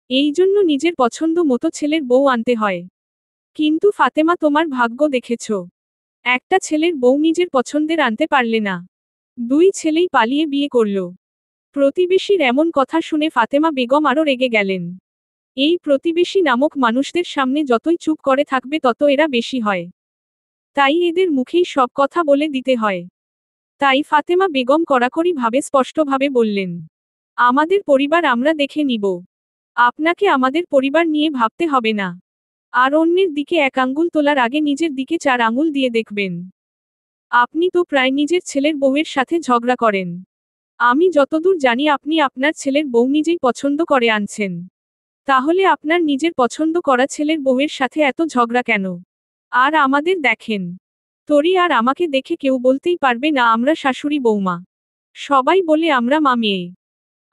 এই জন্য নিজের পছন্দ মতো ছেলের বউ আনতে হয়। কিন্তু ফাতেমা, তোমার ভাগ্য দেখেছ, একটা ছেলের বউ নিজের পছন্দের আনতে পারলে না, দুই ছেলেই পালিয়ে বিয়ে করল। প্রতিবেশীর এমন কথা শুনে ফাতেমা বেগম আরও রেগে গেলেন। এই প্রতিবেশী নামক মানুষদের সামনে যতই চুপ করে থাকবে তত এরা বেশি হয়, তাই এদের মুখেই সব কথা বলে দিতে হয়। তাই ফাতেমা বেগম কড়াকড়িভাবে স্পষ্টভাবে বললেন, আমাদের পরিবার আমরা দেখে নিব, আপনাকে আমাদের পরিবার নিয়ে ভাবতে হবে না। আর অন্যের দিকে এক আঙ্গুল তোলার আগে নিজের দিকে 4 আঙুল দিয়ে দেখবেন। আপনি তো প্রায় নিজের ছেলের বউয়ের সাথে ঝগড়া করেন। আমি যতদূর জানি আপনি আপনার ছেলের বউ নিজেই পছন্দ করে আনছেন। তাহলে আপনার নিজের পছন্দ করা ছেলের বউয়ের সাথে এত ঝগড়া কেন? আর আমাদের দেখেন, তোরি আর আমাকে দেখে কেউ বলতেই পারবে না আমরা শাশুড়ি বৌমা। সবাই বলে আমরা মা মেয়ে।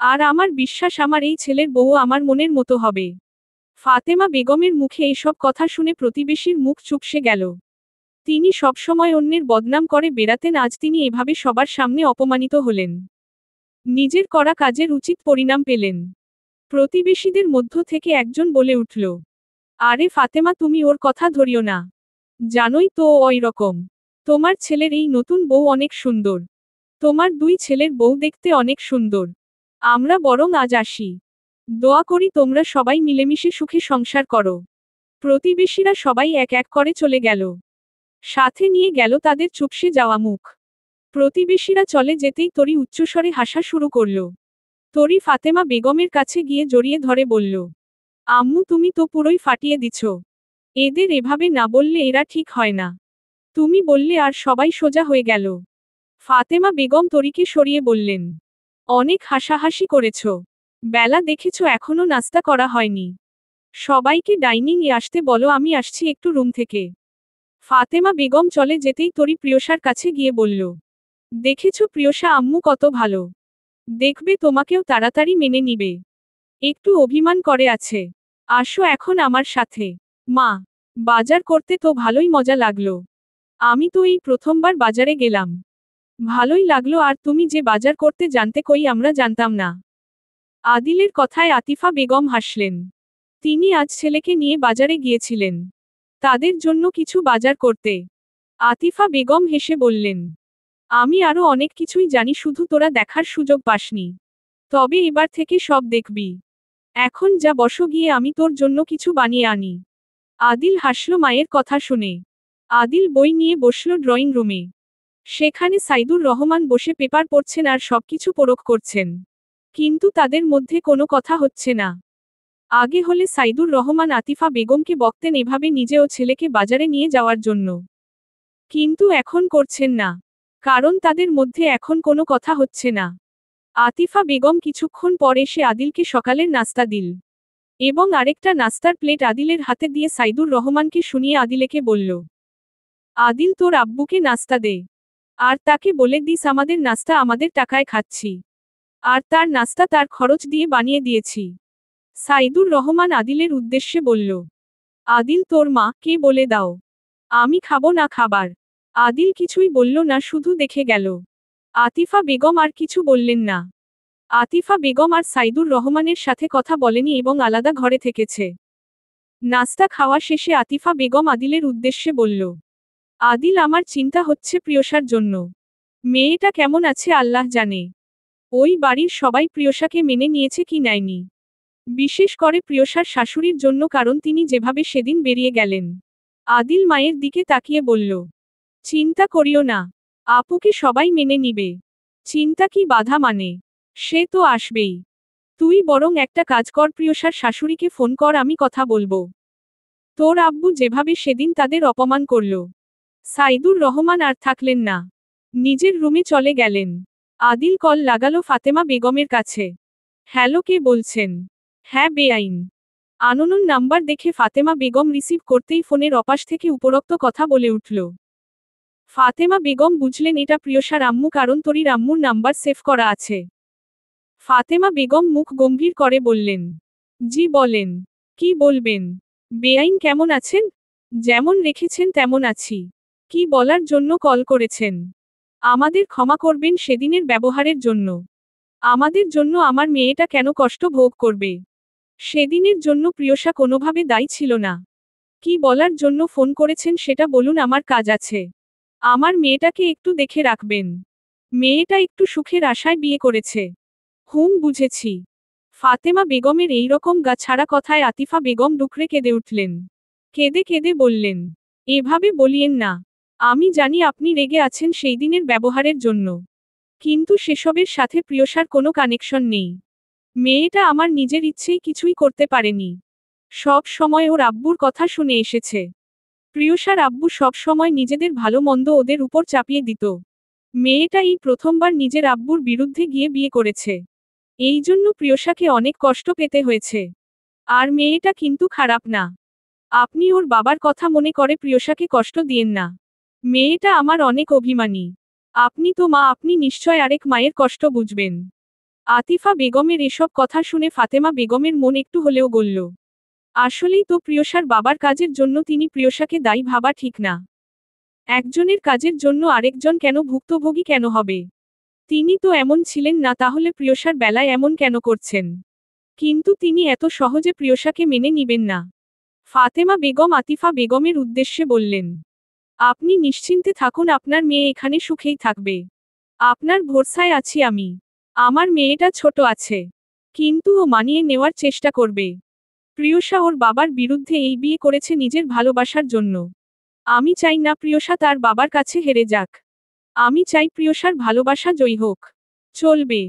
আর আমার বিশ্বাস আমার এই ছেলের বউ আমার মনের মতো হবে। ফাতেমা বেগমের মুখে এসব কথা শুনে প্রতিবেশীর মুখ চুপসে গেল। তিনি সবসময় অন্যের বদনাম করে বেড়াতেন, আজ তিনি এভাবে সবার সামনে অপমানিত হলেন। নিজের করা কাজের উচিত পরিণাম পেলেন। প্রতিবেশীদের মধ্য থেকে একজন বলে উঠল, আরে ফাতেমা, তুমি ওর কথা ধরিও না, জানোই তো ও ওই রকম। তোমার ছেলের এই নতুন বউ অনেক সুন্দর, তোমার দুই ছেলের বউ দেখতে অনেক সুন্দর। আমরা বরং আজ আসি, দোয়া করি তোমরা সবাই মিলেমিশে সুখে সংসার করো। প্রতিবেশীরা সবাই এক এক করে চলে গেল, সাথে নিয়ে গেল তাদের চুপসে যাওয়া মুখ। প্রতিবেশীরা চলে যেতেই তরি উচ্চস্বরে হাসা শুরু করল। তরি ফাতেমা বেগমের কাছে গিয়ে জড়িয়ে ধরে বলল, আম্মু, তুমি তো পুরোই ফাটিয়ে দিছ, এদের এভাবে না বললে এরা ঠিক হয় না। তুমি বললে আর সবাই সোজা হয়ে গেল। ফাতেমা বেগম তরিকে সরিয়ে বললেন, অনেক হাসাহাসি করেছ, বেলা দেখেছ এখনো নাস্তা করা হয়নি। সবাইকে ডাইনিং এ আসতে বলো, আমি আসছি একটু রুম থেকে। ফাতেমা বেগম চলে যেতেই তরি প্রিয়সার কাছে গিয়ে বলল, দেখেছ প্রিয়সা, আম্মু কত ভালো, দেখবে তোমাকেও তাড়াতাড়ি মেনে নিবে, একটু অভিমান করে আছে। আসো এখন আমার সাথে। মা, বাজার করতে তো ভালোই মজা লাগলো, আমি তো এই প্রথমবার বাজারে গেলাম, ভালোই লাগলো। আর তুমি যে বাজার করতে জানতে, কই আমরা জানতাম না। আদিলের কথায় আতিফা বেগম হাসলেন। তিনি আজ ছেলেকে নিয়ে বাজারে গিয়েছিলেন, তাদের জন্য কিছু বাজার করতে। আতিফা বেগম হেসে বললেন, আমি আরো অনেক কিছুই জানি, শুধু তোরা দেখার সুযোগ পাসনি। তবে এবার থেকে সব দেখবি। এখন যা, বসো গিয়ে, আমি তোর জন্য কিছু বানিয়ে আনি। আদিল হাসল মায়ের কথা শুনে। আদিল বই নিয়ে বসল ড্রয়িং রুমে। সেখানে সাইদুর রহমান বসে পেপার পড়ছেন আর সবকিছু পরখ করছেন। কিন্তু তাদের মধ্যে কোনো কথা হচ্ছে না। আগে হলে সাইদুর রহমান আতিফা বেগমকে বকতেন এভাবে নিজে ও ছেলেকে বাজারে নিয়ে যাওয়ার জন্য। কিন্তু এখন করছেন না, কারণ তাদের মধ্যে এখন কোনো কথা হচ্ছে না। আতিফা বেগম কিছুক্ষণ পর এসে আদিলকে সকালের নাস্তা দিল এবং আরেকটা নাস্তার প্লেট আদিলের হাতে দিয়ে সাইদুর রহমানকে শুনিয়ে আদিলেকে বলল, আদিল, তোর আব্বুকে নাস্তা দে, আর তাকে বলে দিস আমাদের নাস্তা আমাদের টাকায় খাচ্ছি, আর তার নাস্তা তার খরচ দিয়ে বানিয়ে দিয়েছি। সাইদুর রহমান আদিলের উদ্দেশ্যে বলল, আদিল, তোর মা কে বলে দাও, আমি খাবো না খাবার। আদিল কিছুই বলল না, শুধু দেখে গেল। আতিফা বেগম আর কিছু বললেন না। আতিফা বেগম আর সাইদুর রহমানের সাথে কথা বলেনি এবং আলাদা ঘরে থেকেছে। নাস্তা খাওয়া শেষে আতিফা বেগম আদিলের উদ্দেশ্যে বলল, আদিল, আমার চিন্তা হচ্ছে প্রিয়সার জন্য। মেয়েটা কেমন আছে আল্লাহ জানে। ওই বাড়ির সবাই প্রিয়সাকে মেনে নিয়েছে কি নেয়নি। বিশেষ করে প্রিয়সার শাশুড়ির জন্য, কারণ তিনি যেভাবে সেদিন বেরিয়ে গেলেন। আদিল মায়ের দিকে তাকিয়ে বলল, চিন্তা করিও না, আপুকে সবাই মেনে নিবে। চিন্তা কি বাধা মানে, সে তো আসবেই। তুই বরং একটা কাজ কর, প্রিয়সার শাশুড়িকে ফোন কর, আমি কথা বলবো। তোর আব্বু যেভাবে সেদিন তাদের অপমান করল। সাইদুর রহমান আর থাকলেন না, নিজের রুমে চলে গেলেন। আদিল কল লাগালো ফাতেমা বেগমের কাছে। হ্যালো, কে বলছেন? হ্যাঁ বেআইন। আননোন নাম্বার দেখে ফাতেমা বেগম রিসিভ করতেই ফোনের অপাশ থেকে উপরোক্ত কথা বলে উঠল। ফাতেমা বেগম বুঝলেন এটা প্রিয়সার আম্মু, কারণ তরির আম্মুর নাম্বার সেভ করা আছে। ফাতেমা বেগম মুখ গম্ভীর করে বললেন, জি বলেন, কি বলবেন? বেআইন কেমন আছেন? যেমন রেখেছেন তেমন আছি। কি বলার জন্য কল করেছেন? আমাদের ক্ষমা করবেন সেদিনের ব্যবহারের জন্য। আমাদের জন্য আমার মেয়েটা কেন কষ্ট ভোগ করবে? সেদিনের জন্য প্রিয়সা কোনোভাবে দায়ী ছিল না। কি বলার জন্য ফোন করেছেন সেটা বলুন, আমার কাজ আছে। আমার মেয়েটাকে একটু দেখে রাখবেন। মেয়েটা একটু সুখের আশায় বিয়ে করেছে। বুঝেছি। ফাতেমা বেগমের এই রকম গা ছাড়া কথায় আতিফা বেগম ডুকরে কেঁদে উঠলেন। কেঁদে কেঁদে বললেন, এভাবে বলিয়েন না। আমি জানি আপনি রেগে আছেন সেই দিনের ব্যবহারের জন্য। কিন্তু সেসবের সাথে প্রিয়সার কোনো কানেকশন নেই। মেয়েটা আমার নিজের ইচ্ছেই কিছুই করতে পারেনি। সব সময় ওর আব্বুর কথা শুনে এসেছে। প্রিয়সার আব্বু সব সময় নিজেদের ভালো মন্দ ওদের উপর চাপিয়ে দিত। মেয়েটা এই প্রথমবার নিজের আব্বুর বিরুদ্ধে গিয়ে বিয়ে করেছে। এই জন্য প্রিয়সাকে অনেক কষ্ট পেতে হয়েছে। আর মেয়েটা কিন্তু খারাপ না। আপনি ওর বাবার কথা মনে করে প্রিয়সাকে কষ্ট দিয়েন না। মেয়েটা আমার অনেক অভিমানী। আপনি তো মা, আপনি নিশ্চয় আরেক মায়ের কষ্ট বুঝবেন। আতিফা বেগমের এসব কথা শুনে ফাতেমা বেগমের মন একটু হলেও গলল। আসলেই তো প্রিয়সার বাবার কাজের জন্য তিনি প্রিয়সাকে দায়ী ভাবা ঠিক না। একজনের কাজের জন্য আরেকজন কেন ভুক্তভোগী কেন হবে? তিনি তো এমন ছিলেন না, তাহলে প্রিয়সার বেলায় এমন কেন করছেন? কিন্তু তিনি এত সহজে প্রিয়সাকে মেনে নিবেন না। ফাতেমা বেগম আতিফা বেগমের উদ্দেশ্যে বললেন, আপনি নিশ্চিন্তে থাকুন, আপনার মেয়ে এখানে সুখেই থাকবে। আপনার ভরসায় আছি আমি। আমার মেয়েটা ছোট আছে, কিন্তু ও মানিয়ে নেওয়ার চেষ্টা করবে। প্রিয়সা ওর বাবার বিরুদ্ধে এই বিয়ে করেছে নিজের ভালোবাসার জন্য। আমি চাই না প্রিয়সা তার বাবার কাছে হেরে যাক। আমি চাই প্রিয়সার ভালোবাসা জয়ী হোক। চলবে।